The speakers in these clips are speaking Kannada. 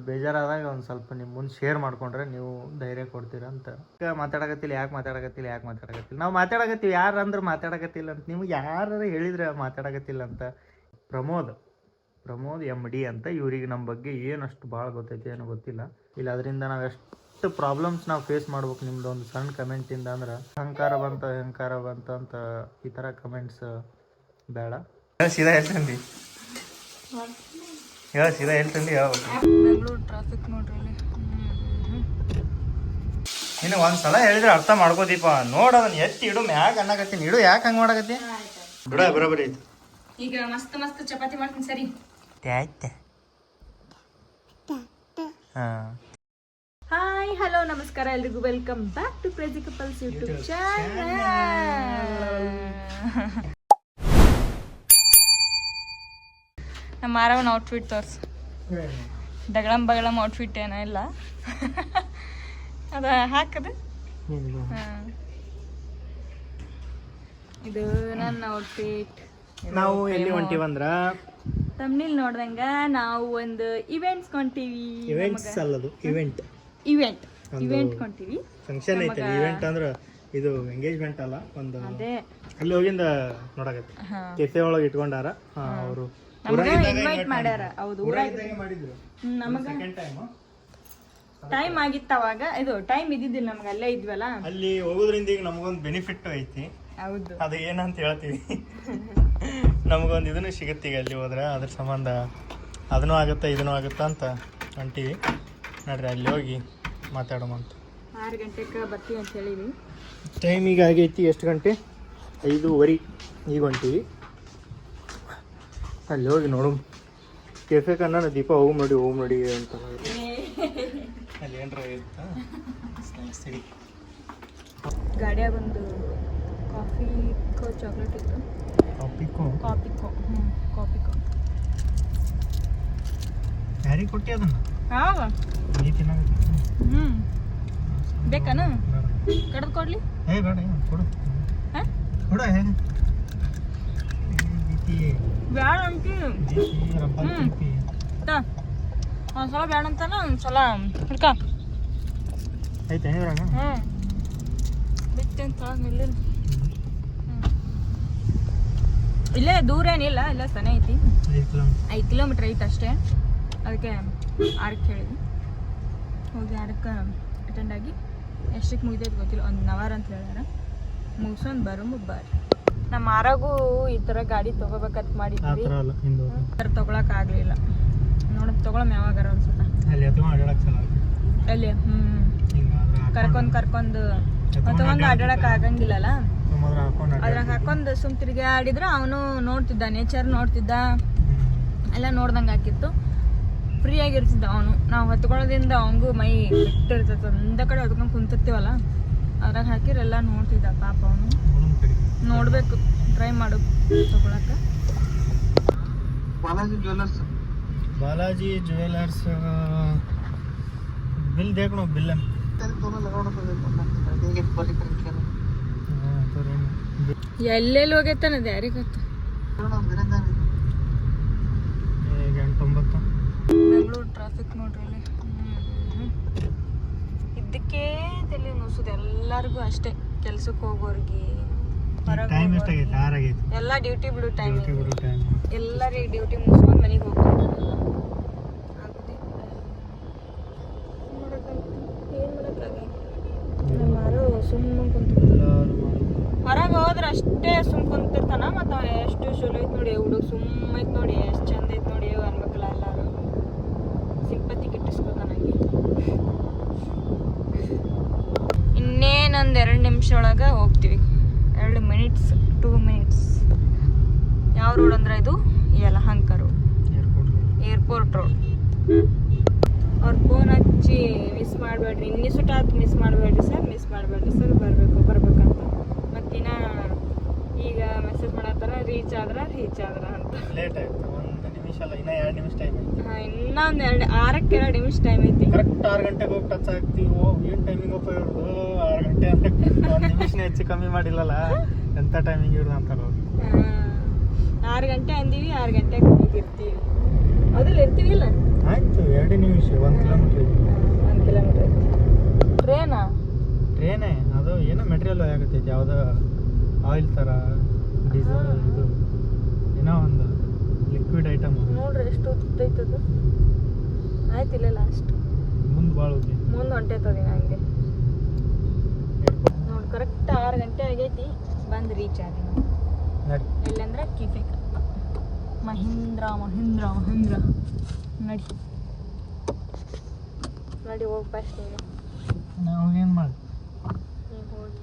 ಬೇಜಾರಾದಾಗ ಒಂದು ಸ್ವಲ್ಪ ನಿಮ್ಮ ಮುಂದೆ ಶೇರ್ ಮಾಡ್ಕೊಂಡ್ರೆ ನೀವು ಧೈರ್ಯ ಕೊಡ್ತೀರಾ ಅಂತ. ಮಾತಾಡಕತ್ತಿಲ್ಲ ಯಾಕೆ ನಾವು ಮಾತಾಡಕತ್ತೀವಿ, ಯಾರು ಅಂದ್ರೆ ಮಾತಾಡಕತ್ತಿಲ್ಲ ಅಂತ ನಿಮ್ಗೆ ಯಾರು ಹೇಳಿದ್ರೆ ಮಾತಾಡಕತ್ತಿಲ್ಲ ಅಂತ. ಪ್ರಮೋದ್ MD ಅಂತ, ಇವ್ರಿಗೆ ನಮ್ಮ ಬಗ್ಗೆ ಏನಷ್ಟು ಭಾಳ ಗೊತ್ತೈತಿ ಏನೋ ಗೊತ್ತಿಲ್ಲ. ಇಲ್ಲ ಅದರಿಂದ ನಾವು ಎಷ್ಟು ಪ್ರಾಬ್ಲಮ್ಸ್ ನಾವು ಫೇಸ್ ಮಾಡ್ಬೇಕು ನಿಮ್ದು ಒಂದು ಸಣ್ಣ ಕಮೆಂಟಿಂದ. ಅಂದ್ರೆ ಅಹಂಕಾರ ಬಂತು ಅಂತ ಈ ಥರ ಕಮೆಂಟ್ಸ್ ಬೇಡ. ಸೀದಾ ಹೇಳ್ತಂದು ಬೆಂಗಳೂರು ಟ್ರಾಫಿಕ್ ನೋಡ್ರಿ. ಇನ್ನು ಒಂದ್ಸಲ ಹೇಳಿದ್ರೆ ಅರ್ಥ ಮಾಡ್ಕೋದೀಪ. ನೋಡೋದನ್ನ ಎತ್ತಿ ಇಡು ಮ್ಯಾಗ ಅನ್ನಕತ್ತೀನಿ. ಇಡು ಯಾಕೆ ಹಂಗೆ ಮಾಡಕತ್ತಿ? ಬಿಡ ಬರೋಬರಿ ಐತಿ. ಈಗ ಮಸ್ತ್ ಚಪಾತಿ ಮಾಡ್ತೀನಿ. ಸರಿ ಆಯ್ತೆ. ಹಾಯ್ ಹಲೋ ನಮಸ್ಕಾರ ಎಲ್ರಿಗೂ. Welcome back to crazy couples YouTube channel. ನಮ್ಮ ಮಾರವನ ಔಟ್ಫಿಟ್ ತೋರ್ಸು. ಬಗಳಂ ಔಟ್ಫಿಟ್ ಏನೋ ಇಲ್ಲ. ಅದ ಹಾಕದು. ಇದು ನನ್ನ ಔಟ್ಫಿಟ್. ನಾವು ಎಲ್ಲಿ ಹೊಂಟಿವಂದ್ರ ತಮ್ನಿಲ್ ನೋಡ್ದಂಗ ನಾವು ಒಂದು ಇವೆಂಟ್ಸ್ ಕೊಂತೀವಿ. ಇವೆಂಟ್ ಕೊಂತೀವಿ. ಫಂಕ್ಷನ್ ಐತೆ. ಇವೆಂಟ್ ಅಂದ್ರೆ ಇದು ಎಂಗೇಜ್ಮೆಂಟ್ ಅಲ್ಲ, ಒಂದು ಅದೇ ಅಲ್ಲಿ ಹೋಗಿಂದ ನೋಡಕತ್ತೆ. ಕೆಫೆ ಒಳಗೆ ಇಟ್ಕೊಂಡಾರ ಅವರು. ಇನ್ವೈಟ್ ಮಾಡ್ಯಾರ. ಹೌದು, ಮಾಡಿದ್ರು. ನಮಗ ಟೈಮ್ ಆಗಿತ್ತು ಅವಾಗ. ಇದು ಟೈಮ್ ಇದ್ದಿದ್ದಿಲ್ಲ ನಮ್ಗೆ, ಅಲ್ಲೇ ಇದ್ವಲ್ಲ. ಅಲ್ಲಿ ಹೋಗೋದ್ರಿಂದ ಈಗ ನಮಗೊಂದು ಬೆನಿಫಿಟ್ ಐತಿ. ಹೌದು, ಅದು ಏನಂತ ಹೇಳ್ತೀವಿ. ನಮಗೊಂದು ಇದನ್ನು ಸಿಗುತ್ತೆ ಈಗ ಅಲ್ಲಿ ಹೋದ್ರೆ. ಅದ್ರ ಸಂಬಂಧ ಅದನ್ನೂ ಆಗುತ್ತಾ ಇದನ್ನೂ ಆಗುತ್ತಾ ಅಂತ ಹೊಂಟೀವಿ. ನೋಡ್ರಿ ಅಲ್ಲಿ ಹೋಗಿ ಮಾತಾಡೋಮಂತ. 6 ಗಂಟೆಗೆ ಬರ್ತೀವಿ ಅಂತ ಹೇಳಿವಿ. ಟೈಮ್ ಈಗ ಆಗೈತಿ. ಎಷ್ಟು ಗಂಟೆ? 5:15. ಈಗ ಹೊಂಟೀವಿ. ಅಲ್ಲಿ ಹೋಗಿ ನೋಡು. ಕೆಫೆ ಕನ್ನ ದೀಪ ಹೋಗಿ ನೋಡಿ ಅಂತ ಅಲ್ಲಿ ಏನ್ರ ಇರುತ್ತಾ ಸ್ನ್ಯಾಕ್ಸ್ ಸಿಡಿ. ಗಾಡಿಯಾಗ ಒಂದು ಕಾಫಿಕೋ ಚಾಕ್ಲೇಟ್ ಇತ್ತು. ಕಾಪಿಕೋ ಯಾರಿಗೆ ಕೊಟ್ಟಿ ಅದನ್ನ? ಹಾವ ನೀ ತಿನ್ನಾಗತ್ತಿ. ಬೇಕಾನ ಕಡ್ದು ಕೊಡ್ಲಿ? ಏ ಬೇಡ, ಕೊಡು ಕೊಡ. ಬ್ಯಾಡ ಅಂತಿ. ಒಂದ್ಸಲ ಬ್ಯಾಡ ಅಂತಾನ, ಒಂದ್ಸಲ ಹಿಡ್ಕ ಐತೆ ಇದ್ರಾಗ. ಬಿಟ್ಟು ನಿಲ್ಲ. ಇಲ್ಲೇ ದೂರ ಏನಿಲ್ಲ, ಇಲ್ಲ ಸನೆ ಐತಿ. 5 ಕಿಲೋಮೀಟ್ರ್ ಐತಿ ಅಷ್ಟೇ. ಅದಕ್ಕೆ 6ಕ್ಕೆ ಹೇಳಿದ್ವಿ. ಹೋಗಿ 6ಕ್ಕೆ ಅಟೆಂಡ್ ಆಗಿ ಎಷ್ಟಕ್ಕೆ ಮುಗಿದೈತೆ ಗೊತ್ತಿಲ್ಲ, 1 ಅವರ್ ಅಂತ ಹೇಳ್ಯಾರ. ಮುಗಿಸೊಂದು ಬರ್ರಿ. ನಮ್ಮ ಆರಾಗೂ ಈ ಥರ ಗಾಡಿ ತೊಗೋಬೇಕಂತ ಮಾಡಿದ್ವಿ. ತೊಗೊಳಕ್ ಆಗ್ಲಿಲ್ಲ. ನೋಡೋದು ತೊಗೊಳಮ್ ಯಾವಾಗಾರ ಅನ್ಸುತ್ತ. ಅಲ್ಲಿ ಕರ್ಕೊಂಡ್ ತೊಗೊಂಡು ಅಡ್ಡಾಡಕ್ ಆಗಂಗಿಲ್ಲಲ್ಲ. ಅದ್ರಾಗ ಹಾಕೊಂಡ್ ಸುಮ್ ತಿರ್ಗಾಡಿದ್ರೆ ಅವನು ನೋಡ್ತಿದ್ದ, ನೇಚರ್ ನೋಡ್ತಿದ್ದ, ಎಲ್ಲ ನೋಡ್ದಂಗೆ ಹಾಕಿತ್ತು. ಫ್ರೀ ಆಗಿರ್ತಿದ್ದ ಅವನು. ನಾವು ಹೊತ್ಕೊಳ್ಳೋದ್ರಿಂದ ಅವನಿಗೂ ಮೈ ಬಿಟ್ಟಿರ್ತೈತೆ. ಒಂದ ಕಡೆ ಹೊತ್ಕೊಂಡು ಕುಂತಿರ್ತೀವಲ್ಲ, ಅದ್ರಾಗ ಹಾಕಿರೆಲ್ಲ ನೋಡ್ತಿದ್ದ ಪಾಪ ಅವನು. ನೋಡ್ಬೇಕು, ಟ್ರೈ ಮಾಡು ತಗೊಳಕ. ಬಾಲಾಜಿ ಜ್ಯುವೆಲರ್ಸ್ ಬಿಲ್ देखो बिल ಎಲ್ಲೆಲ್ಲಿ ಹೋಗೈತಾನದ ಯಾರಿಗೆ ಗೊತ್ತು. ಬೆಂಗಳೂರು ಟ್ರಾಫಿಕ್ ನೋಡ್ರಿ. ಇದಕ್ಕೆ ತಲೆ ನುಸುದು ಎಲ್ಲರಿಗೂ ಅಷ್ಟೇ. ಕೆಲ್ಸಕ್ಕೆ ಹೋಗೋರ್ಗಿ, ಎಲ್ಲ ಡ್ಯೂಟಿ ಬಿಡು ಟೈಮ್. ಎಲ್ಲರಿಗೆ ಡ್ಯೂಟಿ ಮುಗಿಸ್ಕೊಂಡು ಮನೆಗೆ ಹೋಗ್ತಾರೆ. ಸುಮ್ಮನೆ ಹೊರಗೆ ಹೋದ್ರೆ ಅಷ್ಟೇ ಸುಮ್ ಕುಂತಿರ್ತಾನ. ಮತ್ತು ಅವ ಎಷ್ಟು ಚಲೋ ಐತೆ ನೋಡಿ ಹುಡುಗ, ಸುಮ್ಮ ಐತೆ ನೋಡಿ, ಎಷ್ಟು ಚಂದ ಐತೆ ನೋಡಿ ಅನ್ಬೇಕಲ್ಲ. ಎಲ್ಲರೂ ಸಿಂಪತಿ ಗಿಟ್ಟಿಸ್ಕೋತಾನಾಗಿ. ಇನ್ನೇನೊಂದು 2 ನಿಮಿಷ ಒಳಗೆ ಹೋಗ್ತೀವಿ. 2 ಮಿನಿಟ್ಸ್ 2 ಮಿನಿಟ್ಸ್. ಯಾವ ರೋಡ್ ಅಂದ್ರೆ ಇದು ಯಲಹಂಕ ರೋಡ್, ಏರ್ಪೋರ್ಟ್ ರೋಡ್. ಅವ್ರು ಫೋನ್ ಹಚ್ಚಿ ಮಿಸ್ ಮಾಡಬೇಡ್ರಿ, ಇನ್ನಿಸುಟಾತ್ ಮಿಸ್ ಮಾಡಬೇಡ್ರಿ ಸರ್ ಬರ್ಬೇಕಂತ. ಮತ್ತಿನ್ನ ಈಗ ಮೆಸೇಜ್ ಮಾಡತ್ತಾರ ರೀಚ್ ಆದ್ರ ಅಂತ. ಲೇಟ್ ಆಯ್ತು. 1 ನಿಮಿಷ ಅಲ್ಲ, ಇನ್ನ 2 ನಿಮಿಷ ಟೈಮ್ ಐತಿ. ಇನ್ನೊಂದು 6ಕ್ಕೆ 2 ನಿಮಿಷ ಟೈಮ್ ಐತಿ. ಕರೆಕ್ಟ್ 6 ಗಂಟೆಗೆ ಹೋಗಿ ಟಚ್ ಆಗ್ತೀವಿ. ಏನು ಟೈಮಿಂಗ್ ಅಪ್ಪ ಇರೋದು? 6 ಗಂಟೆ ಅಂದ್ರೆ 1 ನಿಮಿಷನೇ ಹೆಚ್ಚು ಕಮ್ಮಿ ಮಾಡಿಲ್ಲಲ್ಲ. ಎಂಥ ಟೈಮಿಂಗ್ ಇರೋದು ಅಂತಾರ ಅವ್ರು. 6 ಗಂಟೆ ಅಂದೀವಿ, 6 ಗಂಟೆಗೆ ಹೋಗಿರ್ತೀವಿ. ಅದ್ರಲ್ಲಿ ಇರ್ತೀವಿ ಇಲ್ಲ. ಆಯಿತು 2 ನಿಮಿಷ 1 ಕಿಲೋಮೀಟ್ರ್ ಇದೆ. 1 ಕಿಲೋಮೀಟ್ರ್ ಟ್ರೇನಾ? ಟ್ರೇನೇ ಅದು ಏನೋ ಮೆಟೀರಿಯಲ್ ಆಗತ್ತೈತಿ, ಯಾವುದೋ ಆಯಿಲ್ ಥರ ಡೀಸೆಲ್ ಇದು ಏನೋ ಒಂದು ಲಿಕ್ವಿಡ್ ಐಟಮ್. ನೋಡ್ರಿ ಎಷ್ಟು ಉದ್ದೈತದು. ಆಯ್ತಿಲ್ಲ ಲಾಸ್ಟ್ ಮುಂದೆ ಭಾಳ ಉದ್ದಿ ಮುಂದೆ ಹೊಂಟೈತದ ಹಂಗೆ ನೋಡಿ. ಕರೆಕ್ಟ್ 6 ಗಂಟೆ ಆಗೈತಿ, ಬಂದು ರೀಚ್ ಆಗಿ ನಡಿ. ಇಲ್ಲಂದ್ರೆ ಕಿಫೆಕ್ ಮಹೀಂದ್ರ ನಡಿ ಹೋಗಿ ಫಸ್ಟ್ ನೀನು. ನಾವು ಏನು ಮಾಡಿ ಈಗ ಹೋಗಿ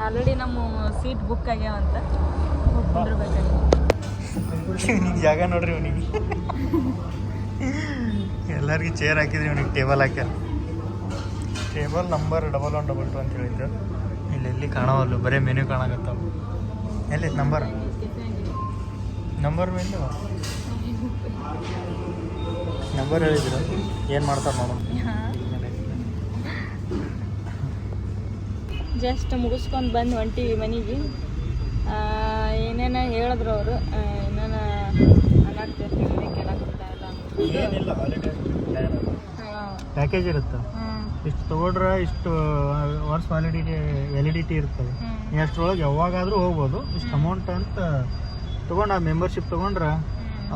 ಆಲ್ರೆಡಿ ನಮ್ಮ ಸೀಟ್ ಬುಕ್ ಆಗ್ಯಾವಂತ, ಹೋಗಿ ಕುಂದ್ರಬೇಕಾಗಿ. ಇವನಿಗೆ ಜಾಗ ನೋಡ್ರಿ, ಇವನಿಗೆ ಎಲ್ಲರಿಗೂ ಚೇರ್ ಹಾಕಿದ್ರಿ, ಇವನಿಗೆ ಟೇಬಲ್ ಹಾಕ್ಯಾರ. ಟೇಬಲ್ ನಂಬರ್ 1112 ಅಂತ ಹೇಳಿದ್ದು. ಇಲ್ಲಿ ಕಾಣವಲ್ಲು, ಬರೀ ಮೆನ್ಯೂ ಕಾಣಕತ್ತಾವ. ಎಲ್ಲಿ ನಂಬರ್ ಮೇಲೆ ನಂಬರ್ ಹೇಳಿದ್ರು. ಏನು ಮಾಡ್ತಾರೆ ನೋಡೋಣ. ಜಸ್ಟ್ ಮುಗಿಸ್ಕೊಂಡು ಬಂದು ಹೊಂಟಿವಿ ಮನೆಗೆ. ಏನೇನೋ ಹೇಳಿದ್ರು ಅವರು, ಏನೇನ ಅನ್ನಾಗ್ತಿರ್ತೀವಿ ಕೇಳಾಕತ್ತಾ ಇಲ್ಲ. ಏನಿಲ್ಲ, ಪ್ಯಾಕೇಜ್ ಇರುತ್ತೆ. ಇಷ್ಟು ತೊಗೊಂಡ್ರೆ ಇಷ್ಟು ವರ್ಷ ವ್ಯಾಲಿಡಿಟಿ ಇರ್ತದೆ. ನೀವು ಅಷ್ಟರೊಳಗೆ ಯಾವಾಗಾದರೂ ಹೋಗ್ಬೋದು. ಇಷ್ಟು ಅಮೌಂಟ್ ಅಂತ ತೊಗೊಂಡು ಆ ಮೆಂಬರ್ಶಿಪ್ ತೊಗೊಂಡ್ರೆ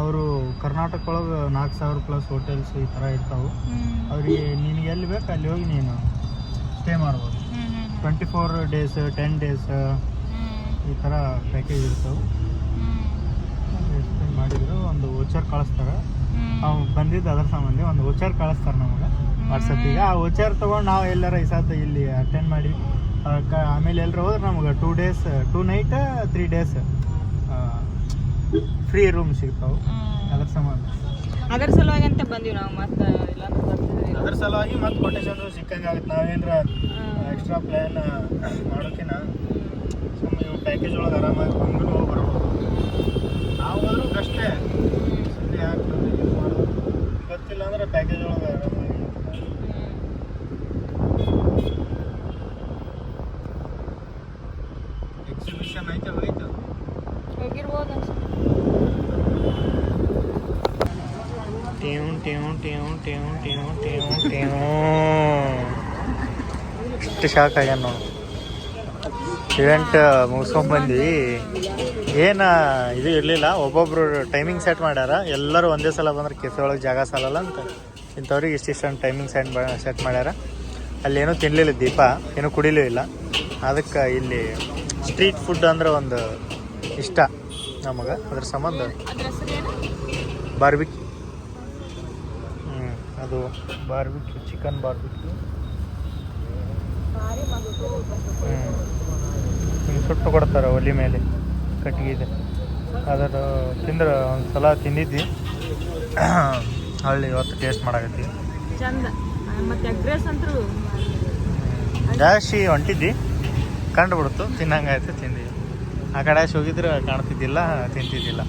ಅವರು ಕರ್ನಾಟಕ ಒಳಗೆ 4000 ಪ್ಲಸ್ ಹೋಟೆಲ್ಸ್ ಈ ಥರ ಇರ್ತಾವೆ. ಅವರಿಗೆ ನಿನಗೆ ಎಲ್ಲಿ ಬೇಕು ಅಲ್ಲಿ ಹೋಗಿ ನೀನು ಸ್ಟೇ ಮಾಡ್ಬೋದು. 24 days 10 days ಈ ಥರ ಪ್ಯಾಕೇಜ್ ಇರ್ತವೆ. ಎಕ್ಸ್ಪ್ಲೇನ್ ಮಾಡಿದ್ರು. ಒಂದು ವೋಚರ್ ಕಳಿಸ್ತಾರೆ, ನಾವು ಬಂದಿದ್ದು ಅದರ ಸಂಬಂಧಿ ಒಂದು ವೋಚರ್ ಕಳಿಸ್ತಾರೆ ನಮಗೆ ವಾಟ್ಸಪ್ಪಿಗೆ. ಆ ವೋಚರ್ ತೊಗೊಂಡು ನಾವು ಎಲ್ಲರ ಈ ಸಾಧ್ಯ ಇಲ್ಲಿ ಅಟೆಂಡ್ ಮಾಡಿ ಆಮೇಲೆ ಎಲ್ಲರೂ ಹೋದ್ರೆ ನಮ್ಗೆ 2 days 2 night 3 days free room ಸಿಗ್ತಾವೆ. ಅದ್ರ ಸಂಬಂಧ ಅದರ ಸಲುವಾಗಿ ಅಂತ ಬಂದೀವಿ ನಾವು. ಮತ್ತೆ ಅದ್ರ ಸಲುವಾಗಿ ಮತ್ತೆ ಕೊಟೇಶನ್ ಸಿಕ್ಕಂಗೆ ಆಗುತ್ತೆ. ನಾವೇನ್ರ ಎಕ್ಸ್ಟ್ರಾ ಪ್ಲ್ಯಾನ್ ಮಾಡೋಕ್ಕಿನ ಸುಮ್ಮನೆ ಇವು ಪ್ಯಾಕೇಜ್ ಒಳಗೆ ಆರಾಮಾಗಿ ಬಂದು ಹೋಗಿ ಬರ್ಬೋದು. ನಾವು ಹೋದ್ರೂ ಅಷ್ಟೇ ಸುಮ್ಮನೆ ಆಗ್ತದೆ ಯೂಸ್ ಮಾಡೋದು. ಗೊತ್ತಿಲ್ಲ ಅಂದ್ರೆ ಪ್ಯಾಕೇಜ್ ಒಳಗೆ ಆರಾಮಾಗಿ ಎಕ್ಸಿಬಿಷನ್ ಐತೆ ಹೋಯ್ತು ಹೋಗಿರ್ಬೋದು ಅನ್ಸುತ್ತೆ. ಇಷ್ಟು ಶಾಕ್ ಆಗ್ಯಾನ ನಾವು. ಇವೆಂಟ್ ಮುಗಿಸ್ಕೊಂಡ್ಬಂದ್ವಿ. ಏನು ಇದು ಇರಲಿಲ್ಲ, ಒಬ್ಬೊಬ್ರು ಟೈಮಿಂಗ್ ಸೆಟ್ ಮಾಡ್ಯಾರ. ಎಲ್ಲರೂ ಒಂದೇ ಸಲ ಬಂದ್ರೆ ಕೆಫೆ ಒಳಗೆ ಜಾಗ ಸಾಲಲ್ಲ ಅಂತ ಇಂಥವ್ರಿಗೆ ಇಷ್ಟಿಷ್ಟು ಟೈಮಿಂಗ್ ಸೆಟ್ ಮಾಡ್ಯಾರ. ಅಲ್ಲೇನೂ ತಿನ್ನಲಿಲ್ಲ, ದೀಪ ಏನೂ ಕುಡಿಲೂ ಇಲ್ಲ. ಅದಕ್ಕೆ ಇಲ್ಲಿ ಸ್ಟ್ರೀಟ್ ಫುಡ್ ಅಂದ್ರೆ ಒಂದು ಇಷ್ಟ ನಮಗೆ. ಅದ್ರ ಸಂಬಂಧ ಬಾರ್ಬಿಕ್ಯೂ. ಅದು ಬಾರ್ಬಿಕ್ಯೂ, ಚಿಕನ್ ಬಾರ್ಬಿಕ್ಯೂ. ಸುಟ್ಟು ಕೊಡ್ತಾರೆ ಒಲಿ ಮೇಲೆ ಕಟ್ಟಿಗೆ ಇದೆ. ಅದರ ತಿಂದ್ರೆ ಒಂದು ಸಲ ತಿಂದಿದ್ವಿ, ಹಳ್ಳಿ ಇವತ್ತು ಟೇಸ್ಟ್ ಮಾಡಾಕತ್ತೀವಿ. ಚಂದ. ಮತ್ತೆ ಅಗ್ರೆಸ್ ಅಂತೂ ಜಾಸ್ತಿ ಹೊಂಟಿದ್ವಿ, ಕಂಡುಬಿಡ್ತು, ತಿನ್ನಂಗಾಯ್ತು, ತಿಂದ್ವಿ. ಆ ಕಡೆ ಹೋಗಿದ್ರೆ ಕಾಣ್ತಿದ್ದಿಲ್ಲ, ತಿಂತಿದ್ದಿಲ್ಲ.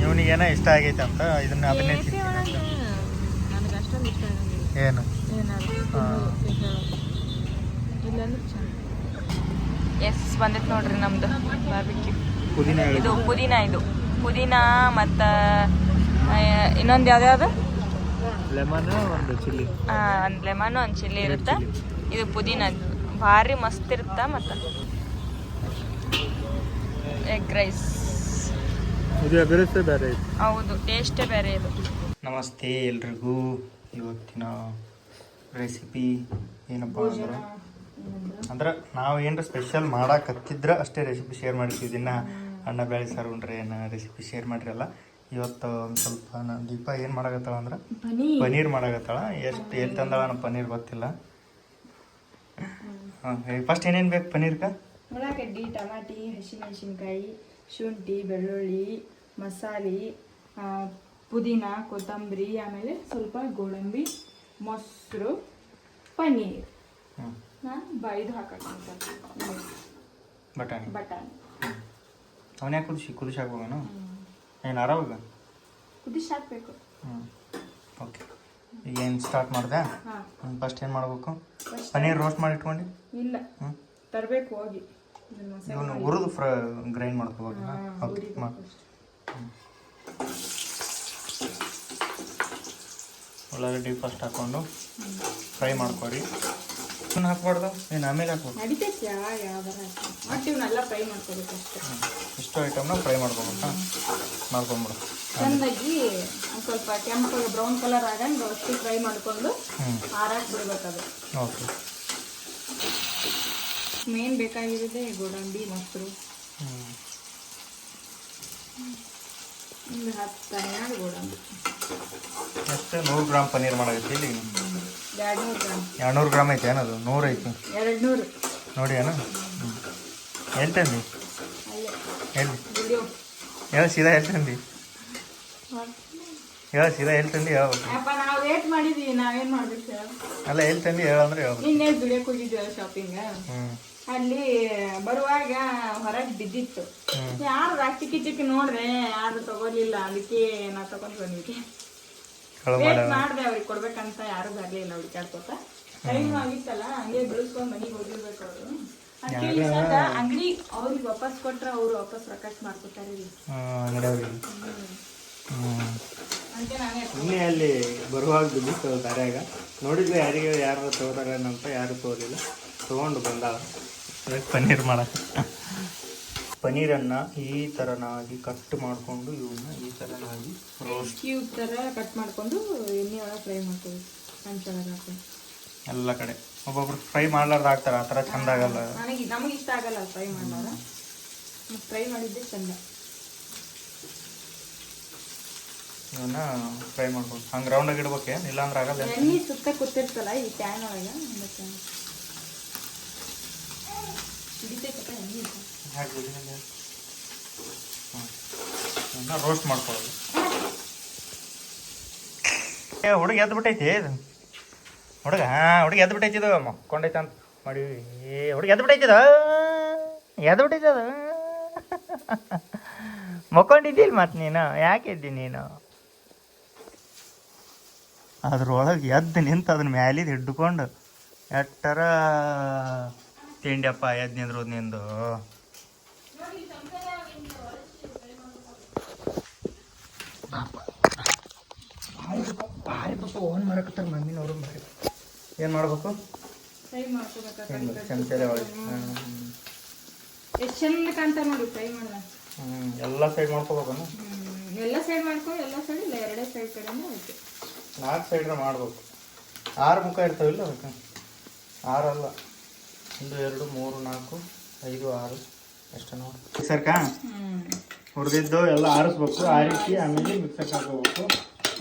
ಇವನಿಗೇನೋ ಇಷ್ಟ ಆಗೈತೆ ಅಂತ ಅದನ್ನೇ ತಿಂತೀನಿ ಅಂತ. ನನಗೆ ಅಷ್ಟೊಂದು ಇಷ್ಟ ಆಗಿಲ್ಲ. ಏನು ಎಸ್ ಬಂದೈತೆ ನೋಡ್ರಿ ನಮ್ದು ಬಾರ್ಬಿಕ್ಯೂ. ಪುದೀನ ಇದು ಪುದೀನ ಮತ್ತು ಇನ್ನೊಂದು ಯಾವ್ದು ಲೆಮನ್, ಒಂದು ಚಿಲ್ಲಿ. ಒಂದು ಲೆಮನ್ ಒಂದು ಚಿಲ್ಲಿ ಇರುತ್ತೆ. ಇದು ಪುದೀನ ಭಾರಿ ಮಸ್ತ್ ಇರುತ್ತೆ. ಮತ್ತು ಎಗ್ ರೈಸ್, ಇದು ಎಗ್ ರೈಸ್ ಬೇರೆ ಐತೆ. ಹೌದು, ಟೇಸ್ಟೇ ಬೇರೆ ಇದು. ನಮಸ್ತೆ ಎಲ್ರಿಗೂ. ಇವತ್ತಿನ ರೆಸಿಪಿ ಏನಪ್ಪ ಅಂದ್ರೆ ನಾವು ಏನರ ಸ್ಪೆಷಲ್ ಮಾಡಾಕತ್ತಿದ್ರೆ ಅಷ್ಟೇ ರೆಸಿಪಿ ಶೇರ್ ಮಾಡ್ತೀವಿ. ದಿನ ಅನ್ನ ಬೇಳೆ ಸಾರು ಉಂಡ್ರೆ ಏನು ರೆಸಿಪಿ ಶೇರ್ ಮಾಡಿರಲ್ಲ. ಇವತ್ತು ಒಂದು ಸ್ವಲ್ಪ ನಾನು ದೀಪ ಏನು ಮಾಡಾಕತ್ತಾಳ ಅಂದ್ರೆ ಪನೀರ್ ಮಾಡಾಕತ್ತಾಳ. ಎಷ್ಟು ಎಲ್ಲಿ ತಂದಾಳ ನಮ್ಮ ಪನೀರ್ ಗೊತ್ತಿಲ್ಲ. ಹಾಂ, ಫಸ್ಟ್ ಏನೇನು ಬೇಕು ಪನೀರ್ಗೆ? ಉಳ್ಳಾಗಡ್ಡಿ, ಟಮಾಟಿ, ಹಸಿಮೆಣಸಿನ್ಕಾಯಿ, ಶುಂಠಿ, ಬೆಳ್ಳುಳ್ಳಿ, ಮಸಾಲೆ, ಪುದೀನ, ಕೊತ್ತಂಬರಿ, ಆಮೇಲೆ ಸ್ವಲ್ಪ ಗೋಡಂಬಿ, ಮೊಸರು, ಪನ್ನೀರ್. ಇದು ಹಾಕೋಣ ಬಟಾಣಿ. ಅವನ್ಯಾಕೆ ಕುದಿಸಿ ಹಾಕ್ಬೋವೇನು? ಏನು ಆರಾವಾಗ ಕುದಿಸಿ ಹಾಕಬೇಕು. ಓಕೆ, ಈಗ ಏನು ಸ್ಟಾರ್ಟ್ ಮಾಡಿದೆ? ಫಸ್ಟ್ ಏನು ಮಾಡಬೇಕು? ಪನ್ನೀರ್ ರೋಸ್ಟ್ ಮಾಡಿ ಇಟ್ಕೊಂಡು ಇಲ್ಲ ತರಬೇಕು ಹೋಗಿ. ಇವನು ಹುರಿದು ಗ್ರೈಂಡ್ ಮಾಡ್ಕೋಬೇಕು. ಓಕೆ, ಉಳ್ಳಾಗಡ್ಡಿ ಫಸ್ಟ್ ಹಾಕ್ಕೊಂಡು ಫ್ರೈ ಮಾಡ್ಕೊರಿ. ಇದನ್ನ ಹಾಕ್ಬಾರ್ದು, ಏನು ಆಮೇಲೆ ಹಾಕ್ಬೋದು? ನಡಿತೈತಿ ಯಾವ್ದಾರ ಒಟ್ಟು ಇವನ್ನೆಲ್ಲ ಫ್ರೈ ಮಾಡ್ಕೋಬೇಕು ಅಷ್ಟೇ. ಇಷ್ಟು ಐಟಮ್ನ ಫ್ರೈ ಮಾಡ್ಕೊಬೇಕಾ? ಮಾಡ್ಕೊಂಬಿಡು ಚೆನ್ನಾಗಿ ಒಂದು ಸ್ವಲ್ಪ ಕೆಂಪು ಬ್ರೌನ್ ಕಲರ್ ಆಗಂಗೆ ಅಷ್ಟು ಫ್ರೈ ಮಾಡಿಕೊಂಡು ಆರಾಕ್ ಬಿಡ್ಬೇಕದು. ಓಕೆ. ಮೇನ್ ಬೇಕಾಗಿರೋದೇ ಗೋಡಂಬಿ ಮೊಸರು, ಒಂದು 10 ಗೋಡಂಬಿ. ಎಷ್ಟು 100 ಗ್ರಾಮ್ ಪನ್ನೀರ್ ಮಾಡಾಕತ್ತಿ ಇಲ್ಲಿ? 200 ಗ್ರಾಮ್. 200 ಗ್ರಾಮ್ ಐತೆ ಏನದು? 100 ಐತಿ 200 ನೋಡಿ ಏನು. ಎಲ್ಲಿ ತಂದಿ? ಎಲ್ಲಿ ಹೇಳ ಸೀದಾ ಎಲ್ಲಿ ತಂದಿ? ಹೇಳ ಸೀದಾ ಎಲ್ಲಿ ತಂದಿ ಹೇಳ್ಬೇಕು. ನಾವು ವೇಟ್ ಮಾಡಿದ್ವಿ, ನಾವೇನ್ ಮಾಡ್ಬೇಕು ಅಲ್ಲ ಎಲ್ಲಿ ತಂದಿ ಹೇಳ ಅಂದ್ರೆ ಹೇಳ್ಬೇಕು. ನಿನ್ನೆ ದುಡಿಯಕ್ಕೆ ಹೋಗಿದ್ವಿ ಶಾಪಿಂಗ್. ಅಲ್ಲಿ ಬರುವಾಗ ಹೊರಗೆ ಬಿದ್ದಿತ್ತು. ಯಾರು ಚಿಕ್ಕಿ ನೋಡ್ರೆ ಯಾರು ತಗೋಲಿಲ್ಲ, ಅದಕ್ಕೆ ನಾ ತಗೊಂಡ್ ಬಂದ್ವಿ. ವೇಟ್ ಮಾಡ್ದೆ ಅವ್ರಿಗೆ ಕೊಡ್ಬೇಕಂತ, ಯಾರು ಬರ್ಲಿಲ್ಲ ಹುಡುಕಾಡ್ಕೋತ. ಟೈಮ್ ಆಗಿತ್ತಲ್ಲ, ಹಂಗೆ ಬೆಳೆಸ್ಕೊಂಡ್ ಮನೆಗೆ ಹೋಗಿರ್ಬೇಕು ಅವರು. ಅಂಗಡಿ ಅವ್ರಿಗೆ ವಾಪಸ್ ಕೊಟ್ರೆ ಅವ್ರು ವಾಪಸ್ ರೊಕ್ಕ ಮಾಡ್ಕೊತಾರೆ. ಇನ್ನೇ ಅಲ್ಲಿ ಬರುವಾಗ ಬಿದ್ದಿತ್ತು ದಾರ್ಯಾಗ ನೋಡಿದ್ವಿ, ಯಾರಿಗೆ ಯಾರು ತಗೋತಾರೇನಂತ. ಯಾರು ತಗೋಲಿಲ್ಲ, ತೊಗೊಂಡು ಬಂದಾಳ ಪನ್ನೀರ್ ಮಾಡಕ್ಕೆ. ಪನ್ನೀರನ್ನು ಈ ಥರನಾಗಿ ಕಟ್ ಮಾಡಿಕೊಂಡು ಇವನ್ನ ಈ ಥರನಾಗಿ ರೋಸ್ಟ್ ಕ್ಯೂಬ್ ಥರ ಕಟ್ ಮಾಡಿಕೊಂಡು ಎಣ್ಣೆ ಒಳಗೆ ಫ್ರೈ ಮಾಡ್ತೀವಿ. ಹಂಚೊಳಗೆ ಹಾಕೊಂಡು ಎಲ್ಲ ಕಡೆ ಒಬ್ಬೊಬ್ರು ಫ್ರೈ ಮಾಡ್ಲಾರ್ದು ಹಾಕ್ತಾರೆ, ಆ ಥರ ಚಂದ ಆಗಲ್ಲ. ನಮಗೆ ಇಷ್ಟ ಆಗಲ್ಲ ಫ್ರೈ ಮಾಡ್ಲಾರ. ಫ್ರೈ ಮಾಡಿದ್ದೆ ಚಂದ. ಇವನ್ನ ಫ್ರೈ ಮಾಡ್ಬೋದು. ಹಂಗೆ ರೌಂಡಾಗಿ ಇಡ್ಬೇಕೇನು? ಇಲ್ಲಾಂದ್ರೆ ಆಗಲ್ಲ. ಎಣ್ಣೆ ಸುತ್ತ ಕೂತಿರ್ತಲ್ಲ ಈ ಪ್ಯಾನ್ ಒಳಗೆ, ರೋಸ್ಟ್ ಮಾಡ್ಕೊಳ್ಳೋದು. ಹುಡುಗ ಎದ್ದು ಬಿಟ್ಟೈತಿ ಹುಡುಗ. ಹುಡುಗ ಎದ್ದು ಬಿಟ್ಟೈತಿದ ಮಕ್ಕೊಂಡೈತೆ ಅಂತ ಮಾಡಿ. ಹುಡುಗ ಎದ್ದು ಬಿಟ್ಟೈತಿದ ಮಕ್ಕೊಂಡಿದ್ದಿಲ್ಲ ಮತ್ತೆ ನೀನು. ಯಾಕೆ ಎದ್ದಿ ನೀನು? ಅದ್ರೊಳಗೆ ಎದ್ದು ನಿಂತು ಅದನ್ನ ಮ್ಯಾಲಿದ್ ಹಿಡ್ಕೊಂಡು ಎಟ್ಟರ ತಿಂಡಿಯಪ್ಪ ಎದ್ದು ನಿಂದ್ರೋದು ನಿಂದು. ಭಾರಿ ಪಾಪ ಓನ್ ಮಾಡಕತ್ತಾರೆ ಮಮ್ಮಿನವರು. ಏನು ಮಾಡ್ಬೇಕು? ಫ್ರೈ ಮಾಡ್ಕೋಬೇಕು. ಚಮಚಲೆ ಒಳಗೆ ಎಷ್ಟು ಚಂದ ಕಾಣ್ತಾ ನೋಡಿ ಫ್ರೈ ಮಾಡಿದ. ಎಲ್ಲ ಸೈಡ್ ಮಾಡ್ಕೋಬೇಕು. ಎಲ್ಲ ಸೈಡ್ ಮಾಡ್ಕೊಂಡು ಎಲ್ಲ ಸೈಡ್ ಇಲ್ಲ, ಎರಡೇ ಸೈಡ್ ಕಡೆನೇ ಆಯ್ತು. 4 ಸೈಡ್ರ ಮಾಡ್ಬೇಕು. 6 ಮುಖ ಇರ್ತಾವಿಲ್ಲ ಅದಕ್ಕೆ? 6 ಅಲ್ಲ, 1 2 3 4 5 6 ಎಷ್ಟು ನೋಡಿ. ಮಿಕ್ಸರ್ಕ ಹುರಿದಿದ್ದು ಎಲ್ಲ ಆರಿಸ್ಬೇಕು. ಆರಿಸಿ ಆಮೇಲೆ ಮಿಕ್ಸರ್ಗೆ ಹಾಕೋಬೇಕು.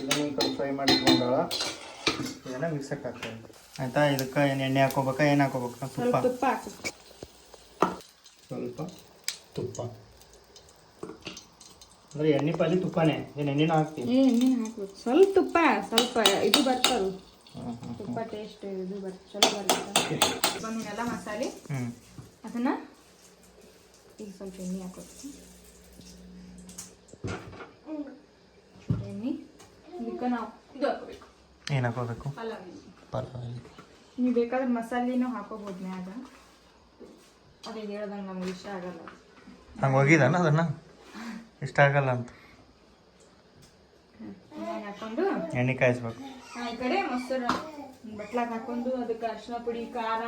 ಇದನ್ನು ಕಡೆ ಫ್ರೈ ಮಾಡಿ ಇಟ್ಕೊಂಡಾಳ, ಇದನ್ನು ಮಿಕ್ಸರ್ಗೆ ಹಾಕ್ತೇವೆ ಆಯಿತಾ. ಇದಕ್ಕೆ ಏನು ಎಣ್ಣೆ ಹಾಕೋಬೇಕಾ, ಏನು ಹಾಕೋಬೇಕು? ತುಪ್ಪ. ತುಪ್ಪ ಹಾಕು. ಸ್ವಲ್ಪ ತುಪ್ಪ ಅಂದರೆ ಎಣ್ಣೆ ಪಾಲಿ ತುಪ್ಪನೇ. ಏನು ಎಣ್ಣೆನ ಹಾಕ್ತೀನಿ? ಎಣ್ಣೆ ಹಾಕ್ಬೇಕು. ಸ್ವಲ್ಪ ತುಪ್ಪ, ಸ್ವಲ್ಪ ಇದು ಬರ್ತದೆ ತುಪ್ಪ ಟೇಸ್ಟ್. ಇದು ಚಲೋ ಬರ್ತದೆ. ಬಂದೆಲ್ಲ ಮಸಾಲೆ ಅದನ್ನು ಈಗ ಸ್ವಲ್ಪ ಎಣ್ಣೆ ಹಾಕೋಬೇಕು. ಎಣ್ಣೆ ಇದಕ್ಕೆ ನಾವು ಇದು ಹಾಕೋಬೇಕು. ಏನು ಹಾಕೋಬೇಕು? ಪಲಾವ್. ನೀವು ಬೇಕಾದ್ರೆ ಮಸಾಲೆನೂ ಹಾಕೋಬೋದು ಮ್ಯಾಗ. ಅದೇ ಹೇಳ್ದಂಗೆ ನಮ್ಗೆ ಇಷ್ಟ ಆಗಲ್ಲ. ಹಂಗೆ ಹೋಗಿದ್ದಾನ ಅದನ್ನು ಇಷ್ಟ ಆಗಲ್ಲ ಅಂತ ಹಾಕೊಂಡು ಎಣ್ಣೆ ಕಾಯಿಸ್ಬೇಕು. ಈ ಕಡೆ ಮೊಸರು ಬಟ್ಲಾಗ ಹಾಕೊಂಡು ಅದಕ್ಕೆ ಅರಿಶಿನ ಪುಡಿ, ಖಾರ,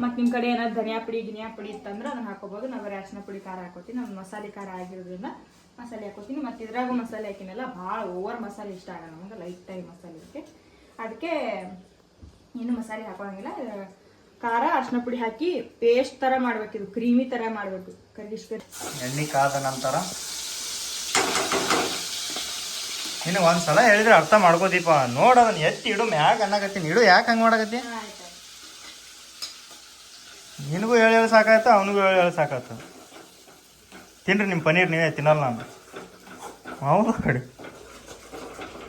ಮತ್ತು ನಿಮ್ಮ ಕಡೆ ಏನಾದ್ರು ಧನಿಯಾ ಪುಡಿ ಇತ್ತಂದ್ರೆ ಅದನ್ನ ಹಾಕೋಬೋದು. ನಾವು ಬರೀ ಅರಿಶಿನ ಪುಡಿ, ಖಾರ ಹಾಕೋತೀನಿ. ನಮ್ಮ ಮಸಾಲೆ ಖಾರ ಆಗಿರೋದ್ರಿಂದ ಮಸಾಲೆ ಹಾಕೋತೀನಿ. ಮತ್ತು ಇದ್ರಾಗೂ ಮಸಾಲೆ ಹಾಕಿನಲ್ಲ, ಭಾಳ ಓವರ್ ಮಸಾಲೆ ಇಷ್ಟ ಆಗಲ್ಲ ನಮಗೆ, ಲೈಟಾಗಿ ಮಸಾಲೆ ಇದಕ್ಕೆ. ಅದಕ್ಕೆ ಏನು ಮಸಾಲೆ ಹಾಕೋಂಗಿಲ್ಲ. ಖಾರ, ಅರಿಶಿನ ಪುಡಿ ಹಾಕಿ ಪೇಸ್ಟ್ ಥರ ಮಾಡ್ಬೇಕು. ಇದು ಕ್ರೀಮಿ ಥರ ಮಾಡಬೇಕು. ಕರಗಿಸ್ಬೇಕು. ಎಣ್ಣೆ ಕಾದ ನಂತರ ನೀನು ಒಂದ್ಸಲ ಹೇಳಿದ್ರೆ ಅರ್ಥ ಮಾಡ್ಕೋದೀಪ. ನೋಡೋದನ್ನ ಎತ್ತಿ ಇಡು ಮ್ಯಾಗ ಅನ್ನಕತ್ತೀನಿ. ಇಡು ಯಾಕೆ ಹಂಗೆ ಮಾಡಕತ್ತಿ? ನಿನಗೂ ಹೇಳಿ ಸಾಕಾಯ್ತು, ಅವನಿಗೂ ಹೇಳಿ ಸಾಕಾಯ್ತು. ತಿನ್ರಿ ನಿಮ್ಮ ಪನ್ನೀರ್, ನೀವೇ ತಿನ್ನಲ್ಲ ನಾನು. ಹೌದು ಕಡೆ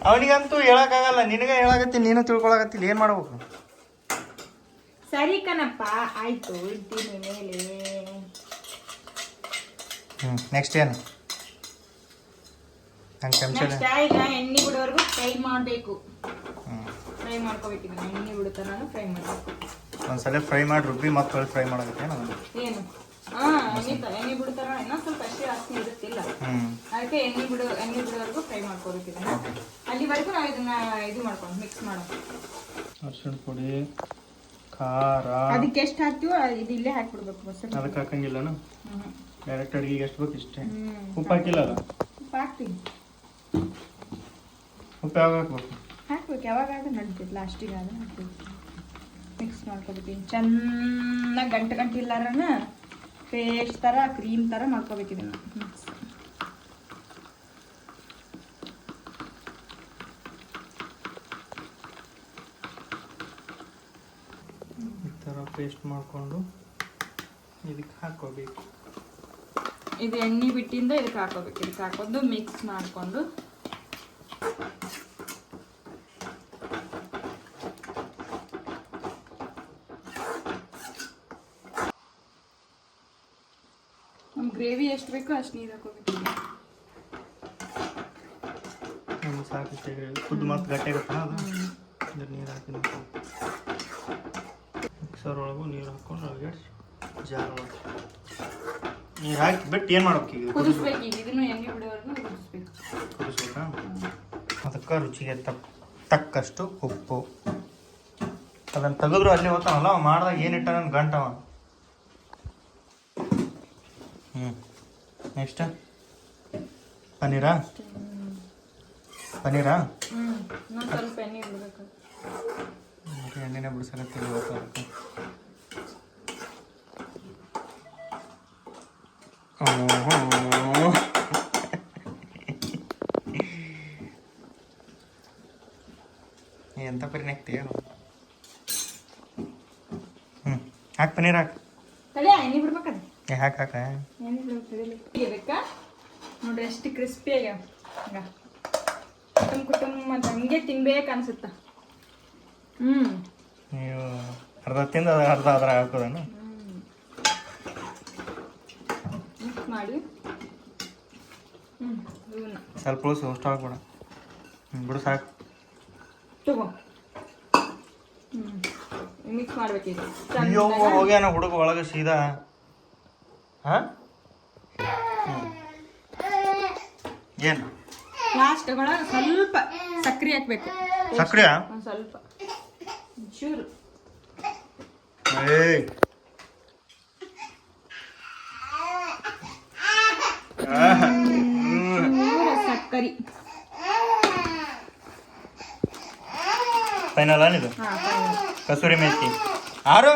ಅವನಿಗಂತೂ ಹೇಳಕ್ಕಾಗಲ್ಲ, ನಿನಗೆ ಹೇಳಕತ್ತೀನಿ, ನೀನು ತಿಳ್ಕೊಳಕತ್ತಿಲ್ಲ. ಏನು ಮಾಡ್ಬೇಕು? ಸರಿ ಕಣಪ್ಪ, ಆಯ್ತು, ಇಡ್ತೀನಿ ಮೇಲೆ. ನೆಕ್ಸ್ಟ್ ಏನು? ಈಗ ಎಣ್ಣೆ ಬಿಡೋವರೆಗೂ ಫ್ರೈ ಮಾಡಬೇಕು. ಫ್ರೈ ಮಾಡ್ಕೋಬೇಕಿದ್ರೆ ಎಣ್ಣೆ ಬಿಡುತ್ತಾನ ಫ್ರೈ ಮಾಡಬೇಕು. ಒಂದ್ಸಲ ಫ್ರೈ ಮಾಡಿ ರುಬ್ಬಿ ಮತ್ತೆ ಫ್ರೈ ಮಾಡಕತ್ತೇನು? ಏನು ಎಣ್ಣೆ ಬಿಡ್ತಾರ ಇನ್ನೂ ಸ್ವಲ್ಪ ಅಷ್ಟೇ ಜಾಸ್ತಿ ಇರುತ್ತಿಲ್ಲ, ಹ್ಞೂ ಅದಕ್ಕೆ ಎಣ್ಣೆ ಬಿಡೋವರೆಗೂ ಫ್ರೈ ಮಾಡ್ಕೋಬೇಕಿದೆ. ಅಲ್ಲಿವರೆಗೂ ನಾವು ಇದನ್ನ ಇದು ಮಾಡ್ಕೊಂಡು ಮಿಕ್ಸ್ ಮಾಡೋದು. ಅರ್ಶಿಣ ಪುಡಿ, ಖಾರ, ಅದಕ್ಕೆ ಎಷ್ಟು ಹಾಕ್ತೀವೋ ಇದು ಇಲ್ಲೇ ಹಾಕ್ಬಿಡ್ಬೇಕು. ಮೊಸರು ಅದಕ್ಕೆ ಹಾಕಂಗಿಲ್ಲನ? ಡೈರೆಕ್ಟ್ ಅಡುಗೆಗೆ ಎಷ್ಟು ಬೇಕು ಇಷ್ಟೇ. ಉಪ್ಪು ಹಾಕಿಲ್ಲ ಅಲ್ಲ? ಉಪ್ಪು ಹಾಕ್ತೀವಿ. ಉಪ್ಪು ಯಾವಾಗ ಹಾಕ್ಬೇಕು? ಹಾಕ್ಬೇಕು, ಯಾವಾಗಾದ್ರೂ ನಡೀತೈತೆ, ಲಾಸ್ಟಿಗೆ ಆದ್ರೆ ಹಾಕ್ಬೇಕು. ಮಿಕ್ಸ್ ಮಾಡ್ಕೊಬೇಕೀನಿ ಚೆನ್ನಾಗಿ ಗಂಟೆ ಇಲ್ಲಾರನ ಪೇಸ್ಟ್ ಥರ ಕ್ರೀಮ್ ಥರ ಮಾಡ್ಕೋಬೇಕಿದನ್ನು ಮಿಕ್ಸ್. ಈ ಥರ ಪೇಸ್ಟ್ ಮಾಡಿಕೊಂಡು ಇದಕ್ಕೆ ಹಾಕೋಬೇಕು. ಇದು ಎಣ್ಣೆ ಬಿಟ್ಟಿಂದ ಇದಕ್ಕೆ ಹಾಕೋಬೇಕು. ಇದಕ್ಕೆ ಹಾಕೊಂಡು ಮಿಕ್ಸ್ ಮಾಡಿಕೊಂಡು ನಮ್ಮ ಗ್ರೇವಿ ಎಷ್ಟು ಬೇಕೋ ಅಷ್ಟು ನೀರು ಹಾಕೋಬೇಕು. ಸಾಕು, ಕುದ್ದು ಮತ್ತು ಗಟ್ಟಿ ಆಗುತ್ತಾ ಅದು. ಇದ್ರ ನೀರು ಹಾಕಿ ಮಿಕ್ಸರ್ ಒಳಗೂ ನೀರು ಹಾಕ್ಕೊಂಡು ಅಲ್ಲಿಡ್ಸಿ ಜಾರ್ ಮಾಡಿ ನೀರು ಹಾಕಿ ಬಿಟ್ಟು ಏನು ಮಾಡ್ಬೇಕು? ಈಗ ಕುದಿಸ್ಬೇಕು. ಈಗ ಇದನ್ನು ಎಣ್ಣೆ ಬಿಡೋವರೆಗೂ ಕುದಿಸ್ಬೇಕು. ಕುದಿಸ್ಬೇಕಾ? ಅದಕ್ಕೆ ರುಚಿಗೆ ತಕ್ಕಷ್ಟು ಉಪ್ಪು. ಅದನ್ನು ತೆಗೆದ್ರು ಅಲ್ಲೇ ಹೋಗ್ತಾನಲ್ಲ ಅವ ಮಾಡ್ದಾಗ ಏನಿಟ್ಟ ನನ್ನ ಗಂಟವ. ನೆಕ್ಸ್ಟ್ ಪನ್ನೀರಾ? ಸ್ವಲ್ಪ ಎಣ್ಣೆ ಬಿಡಬೇಕು. ಎಣ್ಣೆನೇ ಬಿಡ್ಸಕತ್ತೀವಿ ಅದಕ್ಕೆ. ಎಂತ ಪರಿ ನೆಕ್ತಿ ಹಾಕಿ ಪನ್ನೀರ್ ಹಾಕಿ ತಲೆ ಎಣ್ಣೆ ಬಿಡ್ಬೇಕದ. ಹಾಕ ಎಣ್ಣೆ ಬಿಡ್ಬೇಕಾ ನೋಡ್ರಿ ಎಷ್ಟು ಕ್ರಿಸ್ಪಿ ಆಗ್ಯಾವ. ಕುಟುಂಬ ಅಂತ ಹಂಗೆ ತಿನ್ಬೇಕು ಅನ್ಸುತ್ತ. ನೀವು ಅರ್ಧ ತಿಂದ ಅರ್ಧ ಅದ್ರ ಹಾಕೋದನ್ನು ಮಿಕ್ಸ್ ಮಾಡಿ ಸ್ವಲ್ಪ ಉಳಿಸು, ಅಷ್ಟು ಹಾಕ್ಬೇಡ. ಬಿಡು ಸಾಕು. ತಗೋ ಮಿಕ್ಸ್ ಮಾಡ್ಬೇಕೀಗ. ಅಯ್ಯೋ ಹೋಗ್ಯಾನ ಹುಡುಗ ಒಳಗೆ ಸೀದಾ. ಏನು ಲಾಸ್ಟ್ ಒಳಗೆ ಸ್ವಲ್ಪ ಸಕ್ಕರೆ ಹಾಕ್ಬೇಕು. ಸಕ್ರೆ ಸ್ವಲ್ಪ ಚೂರು ಸಕ್ಕರೆ ಫೈನಲ್ ಇದು. ಕಸೂರಿ ಮೆಥಿ ಆರು.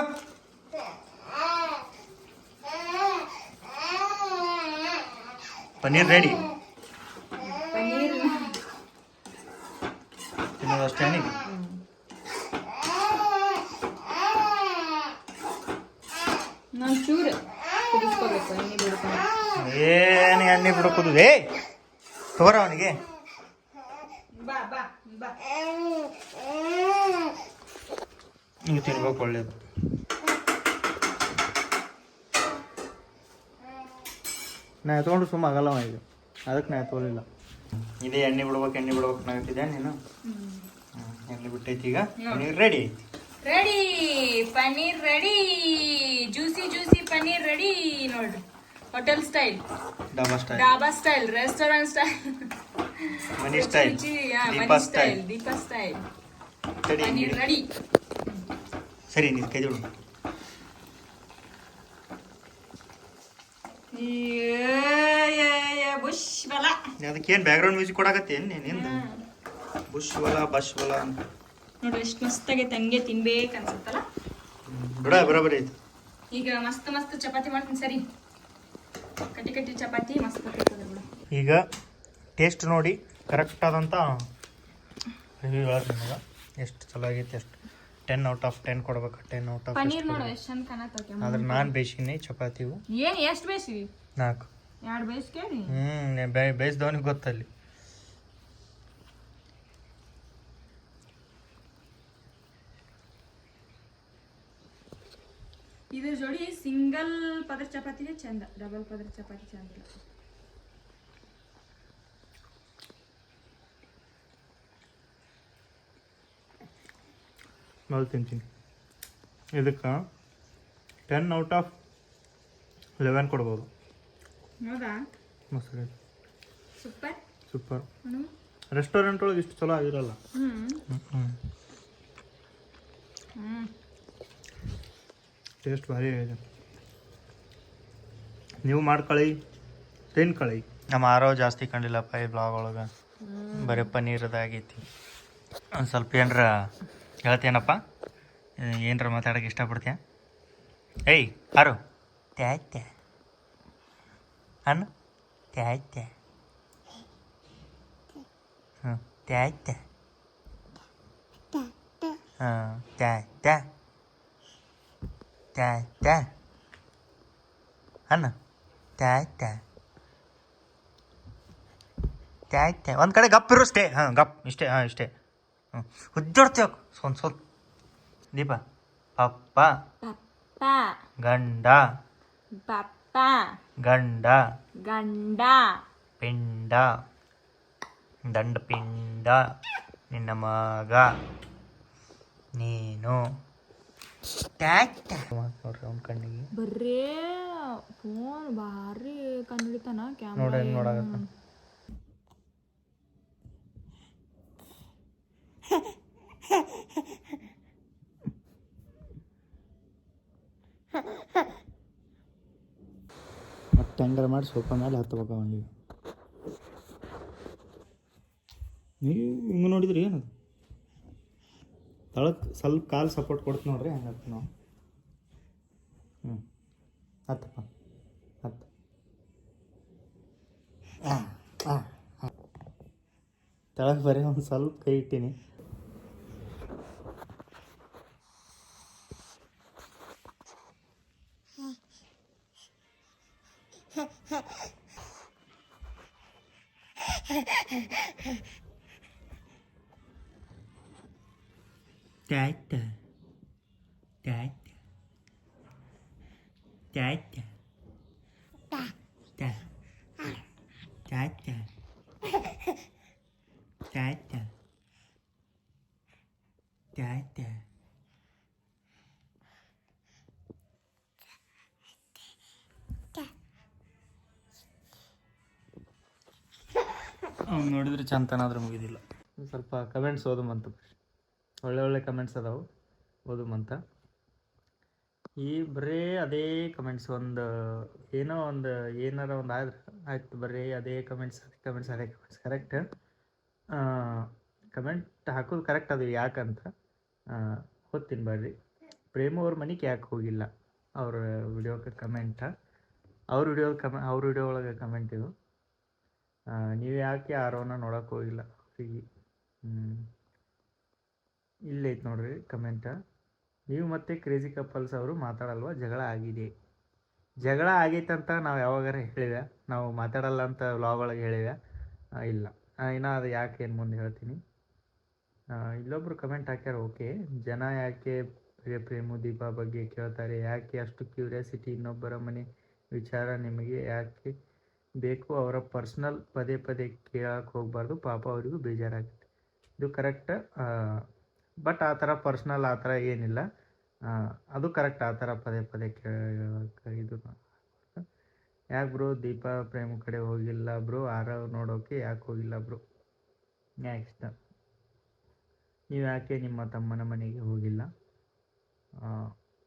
ಪನ್ನೀರ್ ರೆಡಿ. ಪನ್ನೀರ್ ತಿನ್ನೋದಷ್ಟೇ. ನಾನು ಚೂರು ಕುದಿಸ್ಕೋಬೇಕು. ಎಣ್ಣೆ ಬಿಡ್ಕೊಂಡು ಏನು ಎಣ್ಣೆ ಬಿಡೋದು? ಏ ತೋರ ಅವನಿಗೆ. ಬಾ ಬಾ ಬಾ. ನೀವು ತಿನ್ಬೇಕು, ಒಳ್ಳೇದು. ನಾ ಎತ್ಕೊಂಡು ಸುಮ್ಮ ಆಗಲ್ಲವ ಈಗ, ಅದಕ್ಕೆ ನಾ ಎತ್ಕೊಳ್ಳಿಲ್ಲ. ಇದೇ ಎಣ್ಣೆ ಬಿಡ್ಬೇಕು ನಾಗ್ತಿದ್ದೆ ನೀನು. ಎಣ್ಣೆ ಬಿಟ್ಟೈತಿ. ಈಗ paneer ready. Paneer ready. Juicy paneer ready ನೋಡ್ರಿ. Hotel style, dhaba style, restaurant style, Mani style, Deepa style ತಡಿ ಪನ್ನೀರ್ ರೆಡಿ. ಸರಿ, ನೀನು ಕೈ ಜೋಡು. ಬುಷ್ ಬಲ. ಅದಕ್ಕೇನು ಬ್ಯಾಕ್ಗ್ರೌಂಡ್ ಮ್ಯೂಸಿಕ್ ಕೊಡಕತ್ತೆ ನಿಂದು? ಬುಷ್ ಬಲ ಬಶ್ ಬಲ ಅಂತ ನೋಡ್ರಿ ಎಷ್ಟು ಮಸ್ತಾಗೈತೆ. ಹಂಗೆ ತಿನ್ಬೇಕು ಅನ್ಸುತ್ತಲ್ಲ. ಬರೋಬರಿ ಐತಿ. ಈಗ ಮಸ್ತ್ ಚಪಾತಿ ಮಾಡ್ತೀನಿ. ಸರಿ, ಕಟ್ಟಿ ಚಪಾತಿ ಮಸ್ತ್ ಆಗ್ತದೆ ಬಿಡು. ಈಗ ಟೇಸ್ಟ್ ನೋಡಿ ಕರೆಕ್ಟ್ ಆದಂಥ ರಿವ್ಯೂ ಹೇಳೋದು ನಿಮಗೆ. ಎಷ್ಟು ಚಲೋ ಆಗೈತಿ ಅಷ್ಟು 10 ಔಟ್ ಆಫ್ 10 ಕೊಡ್ಬೇಕು. 10 ಔಟ್ ಆಫ್ ಪನ್ನೀರ್ ನೋಡು ಎಷ್ಟು ಚಂದ ಕಾಣತ್ತಕ್ಕೆ. ಆದ್ರೆ ನಾನು ಬೇಯಿಸಿನಿ ಚಪಾತಿವು. ಏನು ಎಷ್ಟು ಬೇಯಿಸಿವಿ? 4. 2 ಬೇಯಿಸ್ಕೇಳಿ. ಬೇಯಿಸ್ದವನಿಗೆ ಗೊತ್ತಲ್ಲಿ. ಇದ್ರ ಜೋಡಿ ಸಿಂಗಲ್ ಪದರ ಚಪಾತಿನೇ ಚಂದ, ಡಬಲ್ ಪದರ ಚಪಾತಿ ಚಂದ ಇಲ್ಲ. ತಿಂತೀನಿ ಇದಕ್ಕೆ 10 ಔಟ್ ಆಫ್ 11 ಕೊಡ್ಬೋದು. ಹೌದಾ? ಮೊಸರು ಸೂಪರ್. ಸೂಪರ್. ರೆಸ್ಟೋರೆಂಟ್ ಒಳಗೆ ಇಷ್ಟು ಚಲೋ ಆಗಿರಲ್ಲ. ಟೇಸ್ಟ್ ಭಾರಿ ಇದೆ. ನೀವು ಮಾಡ್ಕೊಳ್ಳಿ, ತಿನ್ಕೊಳ್ಳಿ. ನಮ್ಮ ಆರೋ ಜಾಸ್ತಿ ಕಂಡಿಲ್ಲಪ್ಪ ಈ ಬ್ಲಾಗ್ ಒಳಗೆ, ಬರೀ ಪನ್ನೀರದಾಗೈತಿ. ಒಂದು ಸ್ವಲ್ಪ ಏನರ ಹೇಳ್ತೇನಪ್ಪ, ಏನರ ಮಾತಾಡೋಕೆ ಇಷ್ಟಪಡ್ತೀಯ? ಏಯ್ ಆರೋ ತ್ಯಾತ್ಯ ಅನ್ನು ತ್ಯಾತ್ಯ ಹಾಂ ತ್ಯಾತ್ಯ ಹಾಂ ತ್ಯಾತ್ಯ ತ್ಯಾತ್ಯ ಅನ್ನ ತ್ಯಾತ್ಯ ತ್ಯಾತ್ಯ. ಒಂದು ಕಡೆ ಗಪ್ ಇರು ಸ್ಟೇ. ಹಾಂ ಗಪ್ ಇಷ್ಟೇ. ಹಾಂ ಇಷ್ಟೇ. ಹ್ಞೂ ಹುಜ್ಜೋಡ್ತೀವ ಸ್ವಲ್ಪ ದೀಪ. ಪಪ್ಪ ಪಪ್ಪ ಗಂಡ ಪಪ್ಪ ಗಂಡ ಗಂಡ ಪಿಂಡ ದಂಡ ಪಿಂಡ ನಿನ್ನ ಮಗ ನೀನು ನೋಡ್ರಿ ಅವ್ನ ಕಣ್ಣಿಗೆ ಬರ್ರೇ ಫೋನ್ ಭಾರಿ ಕಂಡಿಡಿತಾನ ನೋಡ ಕ್ಯಾಮ್ರಾ. ನೋಡಾಗತ್ತ. ಮತ್ತೆ ಹೆಂಗಾರ ಮಾಡಿ ಸೋಫಾ ಮೇಲೆ ಹತ್ಬೇಕು ಅವನಿಗೆ. ನೀವು ಹಿಂಗೆ ನೋಡಿದ್ರಿ ಏನದು ತಳಕ್ಕೆ ಸ್ವಲ್ಪ ಕಾಲು ಸಪೋರ್ಟ್ ಕೊಡ್ತೀವಿ ನೋಡ್ರಿ, ಹಂಗೆ ಹತ್ತಿ ನಾವು. ಹತ್ತಪ್ಪ ಹತ್ತು. ತಳಕ್ಕೆ ಬರೀ ಒಂದು ಸ್ವಲ್ಪ ಕೈ ಇಟ್ಟೀನಿ. ತ್ಯಾತ್ಯ ತ್ಯಾತ್ಯ ತ್ಯಾತ್ಯ ತ್ಯಾತ್ಯ ತ್ಯಾತ್ಯ ತ್ಯಾತ್ಯ. ಅವ್ನು ನೋಡಿದ್ರೆ ಚಂತನಾದ್ರೂ ಮುಗಿದಿಲ್ಲ. ಸ್ವಲ್ಪ ಕಮೆಂಟ್ಸ್ ಓದುಮಂತ, ಒಳ್ಳೆ ಕಮೆಂಟ್ಸ್ ಅದಾವೆ, ಓದುಮಂತ. ಈ ಬರೀ ಅದೇ ಕಮೆಂಟ್ಸ್, ಒಂದು ಏನೋ ಒಂದು ಏನಾರ ಒಂದು ಆಯ್ತು ಬರೀ ಅದೇ ಕಮೆಂಟ್ಸ್ ಕರೆಕ್ಟ್. ಕಮೆಂಟ್ ಹಾಕೋದು ಕರೆಕ್ಟ್ ಅದು. ಯಾಕಂತ ಓದ್ತೀನಿ ಬರ್ರಿ. ಪ್ರೇಮು ಅವ್ರ ಮನೆಗೆ ಯಾಕೆ ಹೋಗಿಲ್ಲ, ಅವ್ರ ವಿಡಿಯೋಕ್ಕೆ ಕಮೆಂಟ, ಅವ್ರ ವಿಡಿಯೋ ಒಳಗೆ ಕಮೆಂಟ್ ಇದು. ನೀವು ಯಾಕೆ ಆರೋನ ನೋಡೋಕೆ ಹೋಗಿಲ್ಲ ಅವ್ರಿಗೆ. ಇಲ್ಲೈತೆ ನೋಡ್ರಿ ಕಮೆಂಟ. ನೀವು ಮತ್ತೆ ಕ್ರೇಜಿ ಕಪಲ್ಸ್ ಅವರು ಮಾತಾಡಲ್ವ, ಜಗಳ ಆಗೈತಂತ ನಾವು ಯಾವಾಗಾರ ಹೇಳಿವೆ? ನಾವು ಮಾತಾಡಲ್ಲ ಅಂತ ವ್ಲಾಗ್ ಒಳಗೆ ಹೇಳಿವೆ? ಇಲ್ಲ. ಇನ್ನೂ ಅದು ಯಾಕೆ ಏನು ಮುಂದೆ ಹೇಳ್ತೀನಿ. ಇಲ್ಲೊಬ್ರು ಕಮೆಂಟ್ ಹಾಕ್ಯಾರ, ಓಕೆ. ಜನ ಯಾಕೆ ಪ್ರೇಮು ದೀಪಾ ಬಗ್ಗೆ ಕೇಳ್ತಾರೆ, ಯಾಕೆ ಅಷ್ಟು ಕ್ಯೂರಿಯಾಸಿಟಿ? ಇನ್ನೊಬ್ಬರ ಮನೆ ವಿಚಾರ ನಿಮಗೆ ಯಾಕೆ ಬೇಕು? ಅವರ ಪರ್ಸ್ನಲ್ ಪದೇ ಕೇಳಕ್ಕೆ ಹೋಗಬಾರ್ದು, ಪಾಪ ಅವರಿಗೂ ಬೇಜಾರಾಗುತ್ತೆ. ಇದು ಕರೆಕ್ಟ್. ಬಟ್ ಆ ಥರ ಪರ್ಸ್ನಲ್ ಆ ಥರ ಏನಿಲ್ಲ, ಅದು ಕರೆಕ್ಟ್. ಆ ಥರ ಪದೇ ಕೇಳಕ್ಕೆ ಇದು ಯಾಕೆ ಬ್ರೋ ದೀಪಾ ಪ್ರೇಮ ಕಡೆ ಹೋಗಿಲ್ಲ ಬ್ರೋ, ಆರವ್ ನೋಡೋಕೆ ಯಾಕೆ ಹೋಗಿಲ್ಲ ಬ್ರೋ? ನೆಕ್ಸ್ಟ್, ನೀವು ಯಾಕೆ ನಿಮ್ಮ ತಮ್ಮನ ಮನೆಗೆ ಹೋಗಿಲ್ಲ?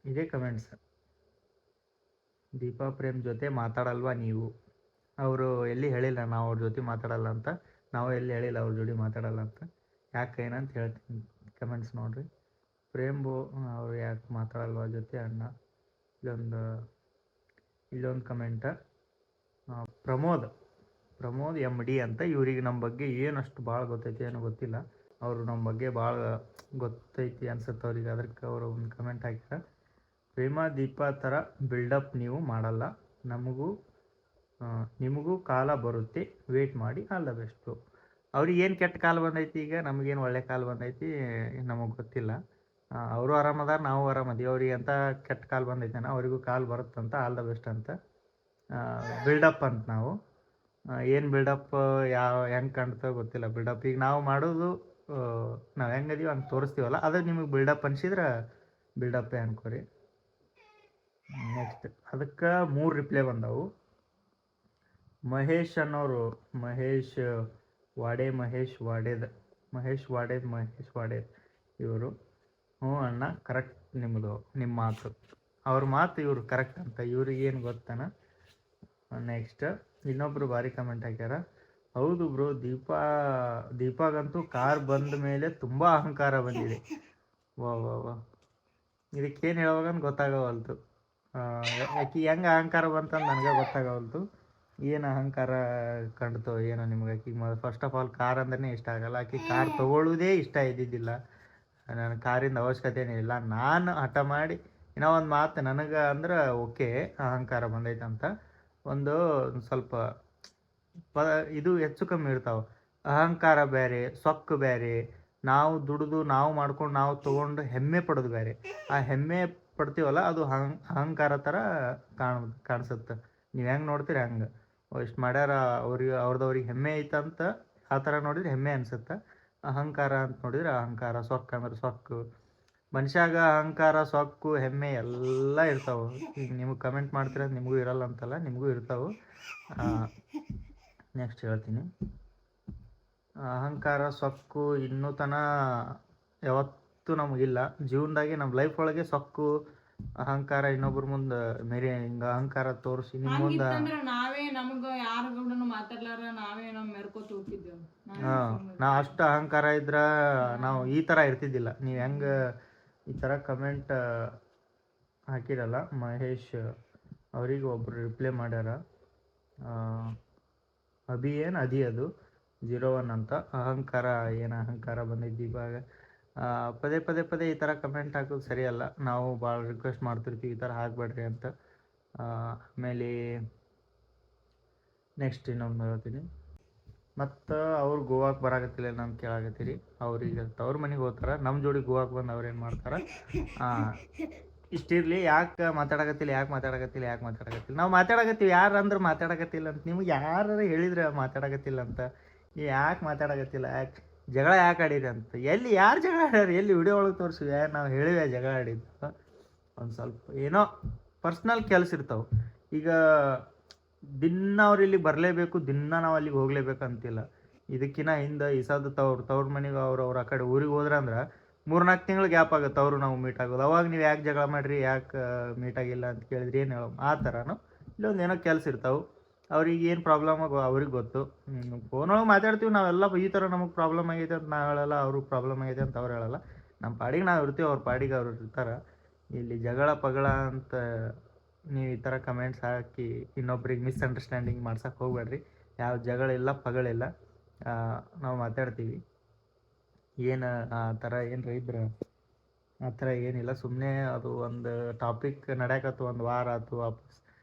ಇದೇ ಕಮೆಂಟ್ಸ್. ದೀಪಾ ಪ್ರೇಮ್ ಜೊತೆ ಮಾತಾಡಲ್ವಾ ನೀವು? ಅವರು ಎಲ್ಲಿ ಹೇಳಿಲ್ಲ ನಾವು ಅವ್ರ ಜೊತೆ ಮಾತಾಡಲ್ಲ ಅಂತ, ನಾವು ಎಲ್ಲಿ ಹೇಳಿಲ್ಲ ಅವ್ರ ಜೊತೆ ಮಾತಾಡಲ್ಲ ಅಂತ. ಯಾಕೆ ಏನಂತ ಹೇಳ್ತೀನಿ, ಕಮೆಂಟ್ಸ್ ನೋಡಿರಿ. ಪ್ರೇಮ್ಬು ಅವರು ಯಾಕೆ ಮಾತಾಡಲ್ವ ಜೊತೆ ಅಣ್ಣ? ಇಲ್ಲೊಂದು ಕಮೆಂಟ. ಪ್ರಮೋದ್ MD ಅಂತ. ಇವ್ರಿಗೆ ನಮ್ಮ ಬಗ್ಗೆ ಏನಷ್ಟು ಭಾಳ ಗೊತ್ತೈತಿ ಏನೋ ಗೊತ್ತಿಲ್ಲ, ಅವರು ನಮ್ಮ ಬಗ್ಗೆ ಭಾಳ ಗೊತ್ತೈತಿ ಅನ್ಸುತ್ತೆ ಅವ್ರಿಗೆ, ಅದಕ್ಕೆ ಅವರು ಒಂದು ಕಮೆಂಟ್ ಹಾಕ್ಯಾರ. ಪ್ರೇಮ ದೀಪಾ ಥರ ಬಿಲ್ಡಪ್ ನೀವು ಮಾಡಲ್ಲ, ನಿಮಗೂ ಕಾಲ ಬರುತ್ತೆ, ವೇಟ್ ಮಾಡಿ, ಆಲ್ ದ ಬೆಸ್ಟು. ಅವ್ರಿಗೆ ಏನು ಕೆಟ್ಟ ಕಾಲ ಬಂದೈತಿ, ಈಗ ನಮಗೇನು ಒಳ್ಳೆ ಕಾಲ ಬಂದೈತಿ ನಮಗೆ ಗೊತ್ತಿಲ್ಲ. ಅವರು ಆರಾಮದಾರ, ನಾವು ಆರಾಮದೀವಿ. ಅವ್ರಿಗೆ ಎಂಥ ಕೆಟ್ಟ ಕಾಲ ಬಂದೈತೇನ, ಅವರಿಗೂ ಕಾಲ್ ಬರುತ್ತಂತ, ಆಲ್ ದ ಬೆಸ್ಟ್ ಅಂತ. ಬಿಲ್ಡಪ್ ಅಂತ ನಾವು ಏನು ಬಿಲ್ಡಪ್ ಹೆಂಗೆ ಕಾಣ್ತೋ ಗೊತ್ತಿಲ್ಲ. ಬಿಲ್ಡಪ್ ಈಗ ನಾವು ಮಾಡೋದು, ನಾವು ಹೆಂಗದೀವಿ ಹಂಗೆ ತೋರಿಸ್ತೀವಲ್ಲ, ಅದು ನಿಮಗೆ ಬಿಲ್ಡಪ್ ಅನ್ಸಿದ್ರೆ ಬಿಲ್ಡಪ್ಪೇ ಅನ್ಕೋರಿ. ನೆಕ್ಸ್ಟ್ ಅದಕ್ಕೆ 3 ರಿಪ್ಲೈ ಬಂದವು. ಮಹೇಶ್ ಅನ್ನೋರು, ಮಹೇಶ್ ವಾಡೇದ್ ಇವರು, ಹ್ಞೂ ಅಣ್ಣ ಕರೆಕ್ಟ್, ನಿಮ್ಮ ಮಾತು, ಅವ್ರ ಮಾತು ಇವ್ರು ಕರೆಕ್ಟ್ ಅಂತ. ಇವ್ರಿಗೆ ಏನು ಗೊತ್ತಾನ. ನೆಕ್ಸ್ಟ್ ಇನ್ನೊಬ್ರು ಭಾರಿ ಕಮೆಂಟ್ ಹಾಕ್ಯಾರ. ಹೌದು ಬ್ರೋ, ದೀಪಾಗಂತೂ ಕಾರ್ ಬಂದ ಮೇಲೆ ತುಂಬ ಅಹಂಕಾರ ಬಂದಿದೆ. ವಾ ಇದಕ್ಕೇನು ಹೇಳುವಾಗಂತ ಗೊತ್ತಾಗವಲ್ತು. ಆಕಿ ಹೆಂಗೆ ಅಹಂಕಾರ ಬಂತಂದು ನನಗೆ ಗೊತ್ತಾಗವಲ್ತು. ಏನು ಅಹಂಕಾರ ಕಂಡ್ತೋ ಏನೋ ನಿಮ್ಗೆ. ಆಕಿಗೆ ಫಸ್ಟ್ ಆಫ್ ಆಲ್ ಕಾರ್ ಅಂದ್ರೆ ಇಷ್ಟ ಆಗಲ್ಲ. ಆಕಿ ಕಾರ್ ತೊಗೊಳ್ಳೋದೇ ಇಷ್ಟ ಇದ್ದಿದ್ದಿಲ್ಲ. ನನಗೆ ಕಾರಿಂದ ಅವಶ್ಯಕತೆನೇ ಇಲ್ಲ. ನಾನು ಹಠ ಮಾಡಿ ಇನ್ನೂ ಒಂದು ಮಾತು ನನಗೆ ಅಂದ್ರೆ ಓಕೆ ಅಹಂಕಾರ ಬಂದೈತಂತ. ಒಂದು ಸ್ವಲ್ಪ ಇದು ಹೆಚ್ಚು ಕಮ್ಮಿ ಇರ್ತಾವೆ. ಅಹಂಕಾರ ಬೇರೆ, ಸೊಕ್ಕು ಬೇರೆ. ನಾವು ದುಡಿದು ನಾವು ಮಾಡ್ಕೊಂಡು ನಾವು ತೊಗೊಂಡು ಹೆಮ್ಮೆ ಪಡೋದು ಬೇರೆ. ಆ ಹೆಮ್ಮೆ ಪಡ್ತೀವಲ್ಲ ಅದು ಅಹಂಕಾರ ಥರ ಕಾಣಿಸುತ್ತೆ. ನೀವು ಹೆಂಗೆ ನೋಡ್ತೀರಿ ಹಂಗೆ. ಇಷ್ಟು ಮಾಡ್ಯಾರ ಅವ್ರದವ್ರಿಗೆ ಹೆಮ್ಮೆ ಐತಂತ ಆ ಥರ ನೋಡಿದ್ರೆ ಹೆಮ್ಮೆ ಅನ್ಸುತ್ತೆ. ಅಹಂಕಾರ ಅಂತ ನೋಡಿದ್ರೆ ಅಹಂಕಾರ, ಸೊಕ್ಕು ಅಂದ್ರೆ ಸೊಕ್ಕು. ಮನುಷ್ಯಾಗ ಅಹಂಕಾರ, ಸೊಕ್ಕು, ಹೆಮ್ಮೆ ಎಲ್ಲ ಇರ್ತಾವೆ. ಈಗ ನಿಮಗೆ ಕಮೆಂಟ್ ಮಾಡ್ತೀರ ನಿಮಗೂ ಇರಲ್ಲ ಅಂತಲ್ಲ, ನಿಮಗೂ ಇರ್ತಾವೆ. ನೆಕ್ಸ್ಟ್ ಹೇಳ್ತೀನಿ. ಅಹಂಕಾರ, ಸೊಕ್ಕು ಇನ್ನೂ ತನ ಯಾವತ್ತೂ ನಮಗಿಲ್ಲ ಜೀವನದಾಗೆ. ನಮ್ಮ ಲೈಫ್ ಒಳಗೆ ಸೊಕ್ಕು, ಅಹಂಕಾರ ಇನ್ನೊಬ್ರ ಮುಂದೆ ಮೇರೆ ಹಿಂಗೆ ಅಹಂಕಾರ ತೋರಿಸಿ ನಿಮ್ಮ ಮುಂದೆ ನಾವೇ ನಮ್ಗೆ ಯಾರ ಗೂಡನು ಮಾತಾಡ್ಲಾರ ನಾವೇ ನಮ್ಮ ಮೆರ್ಕೋತ ಹೋಗ್ತಿದ್ದೇವೆ. ನಾವು ಅಷ್ಟು ಅಹಂಕಾರ ಇದ್ರೆ ನಾವು ಈ ಥರ ಇರ್ತಿದ್ದಿಲ್ಲ. ನೀವು ಹೆಂಗೆ ಈ ಥರ ಕಮೆಂಟ್ ಹಾಕಿರಲ್ಲ. ಮಹೇಶ್ ಅವ್ರಿಗೆ ಒಬ್ರು ರಿಪ್ಲೈ ಮಾಡ್ಯಾರ. ಅದಿ ಅದು 01 ಅಂತ. ಅಹಂಕಾರ ಏನು ಅಹಂಕಾರ ಬಂದಿದ್ದು ಇವಾಗ. ಪದೇ ಈ ಥರ ಕಮೆಂಟ್ ಹಾಕೋದು ಸರಿಯಲ್ಲ. ನಾವು ಭಾಳ ರಿಕ್ವೆಸ್ಟ್ ಮಾಡ್ತಿರ್ತೀವಿ ಈ ಥರ ಹಾಕಬೇಡ್ರಿ ಅಂತ. ಆಮೇಲೆ ನೆಕ್ಸ್ಟ್ ಇನ್ನೊಂದು ಹೇಳ್ತೀನಿ. ಮತ್ತು ಅವ್ರು ಗೋವಾಕ್ಕೆ ಬರಾಕತ್ತಿಲ್ಲ ನಾನು ಕೇಳಾಕತ್ತೀರಿ. ಅವ್ರಿಗೆ ಅವ್ರ ಮನೆಗೆ ಹೋಗ್ತಾರೆ, ನಮ್ಮ ಜೋಡಿ ಗೋವಾಕ್ಕೆ ಬಂದು ಅವ್ರೇನು ಮಾಡ್ತಾರೆ. ಇಷ್ಟಿರಲಿ. ಯಾಕೆ ಮಾತಾಡಕತ್ತಿಲ್ಲ ನಾವು ಮಾತಾಡಕತ್ತೀವಿ. ಯಾರು ಅಂದ್ರೆ ಮಾತಾಡಕತ್ತಿಲ್ಲ ಅಂತ ನಿಮ್ಗೆ ಯಾರು ಹೇಳಿದ್ರೆ ಮಾತಾಡಕತ್ತಿಲ್ಲ ಅಂತ. ಯಾಕೆ ಮಾತಾಡಕತ್ತಿಲ್ಲ, ಜಗಳ ಯಾಕೆ ಆಡಿರಿ ಅಂತ. ಎಲ್ಲಿ ಯಾರು ಜಗಳ ಆಡ್ಯಾರ, ಎಲ್ಲಿ ವಿಡಿಯೋ ಒಳಗೆ ತೋರಿಸಿವೆ ನಾವು ಹೇಳಿವೆ ಜಗಳ ಆಡಿದ್ದು. ಒಂದು ಸ್ವಲ್ಪ ಏನೋ ಪರ್ಸ್ನಲ್ ಕೆಲಸ ಇರ್ತಾವೆ. ಈಗ ದಿನ ಅವ್ರು ಇಲ್ಲಿಗೆ ಬರಲೇಬೇಕು, ದಿನ ನಾವು ಅಲ್ಲಿಗೆ ಹೋಗ್ಲೇಬೇಕಂತಿಲ್ಲ. ಇದಕ್ಕಿಂತ ಹಿಂದೆ ಇಸದು ತವ್ರ ಮನೆಗೆ ಅವ್ರು ಆ ಕಡೆ ಊರಿಗೆ ಹೋದ್ರೆ ಅಂದ್ರೆ 3-4 ತಿಂಗಳು ಗ್ಯಾಪ್ ಆಗುತ್ತೆ ಅವರು ನಾವು ಮೀಟ್ ಆಗೋದು. ಅವಾಗ ನೀವು ಯಾಕೆ ಜಗಳ ಮಾಡಿರಿ, ಯಾಕೆ ಮೀಟ್ ಆಗಿಲ್ಲ ಅಂತ ಕೇಳಿದ್ರಿ ಏನು ಹೇಳೋ ಆ ಥರನೂ ಇಲ್ಲೊಂದು ಏನೋ ಕೆಲಸ ಇರ್ತಾವೆ. ಅವ್ರಿಗೆ ಏನು ಪ್ರಾಬ್ಲಮ್ ಅವ್ರಿಗೆ ಗೊತ್ತು. ಫೋನೊಳಗೆ ಮಾತಾಡ್ತೀವಿ ನಾವೆಲ್ಲ, ಈ ಥರ ನಮಗೆ ಪ್ರಾಬ್ಲಮ್ ಆಗೈತೆ ಅಂತ ನಾವು ಹೇಳಲ್ಲ, ಅವ್ರಿಗೆ ಪ್ರಾಬ್ಲಮ್ ಆಗೈತೆ ಅಂತ ಅವ್ರು ಹೇಳಲ್ಲ. ನಮ್ಮ ಪಾಡಿಗೆ ನಾವು ಇರ್ತೀವಿ, ಅವ್ರ ಪಾಡಿಗೆ ಅವ್ರು ಇರ್ತಾರೆ. ಇಲ್ಲಿ ಜಗಳ ಪಗಳ ಅಂತ ನೀವು ಈ ಥರ ಕಮೆಂಟ್ಸ್ ಹಾಕಿ ಇನ್ನೊಬ್ರಿಗೆ ಮಿಸ್ಅಂಡರ್ಸ್ಟ್ಯಾಂಡಿಂಗ್ ಮಾಡ್ಸೋಕೆ ಹೋಗ್ಬೇಡ್ರಿ. ಯಾವ ಜಗಳಿಲ್ಲ ಪಗಳಿಲ್ಲ, ನಾವು ಮಾತಾಡ್ತೀವಿ. ಏನು ಆ ಥರ ಏನರ ಇದ್ರೆ ಆ ಥರ ಏನಿಲ್ಲ. ಸುಮ್ಮನೆ ಅದು ಒಂದು ಟಾಪಿಕ್ ನಡೆಯಕತ್ತು, ಒಂದು ವಾರ ಆಯ್ತು ವಾಪಸ್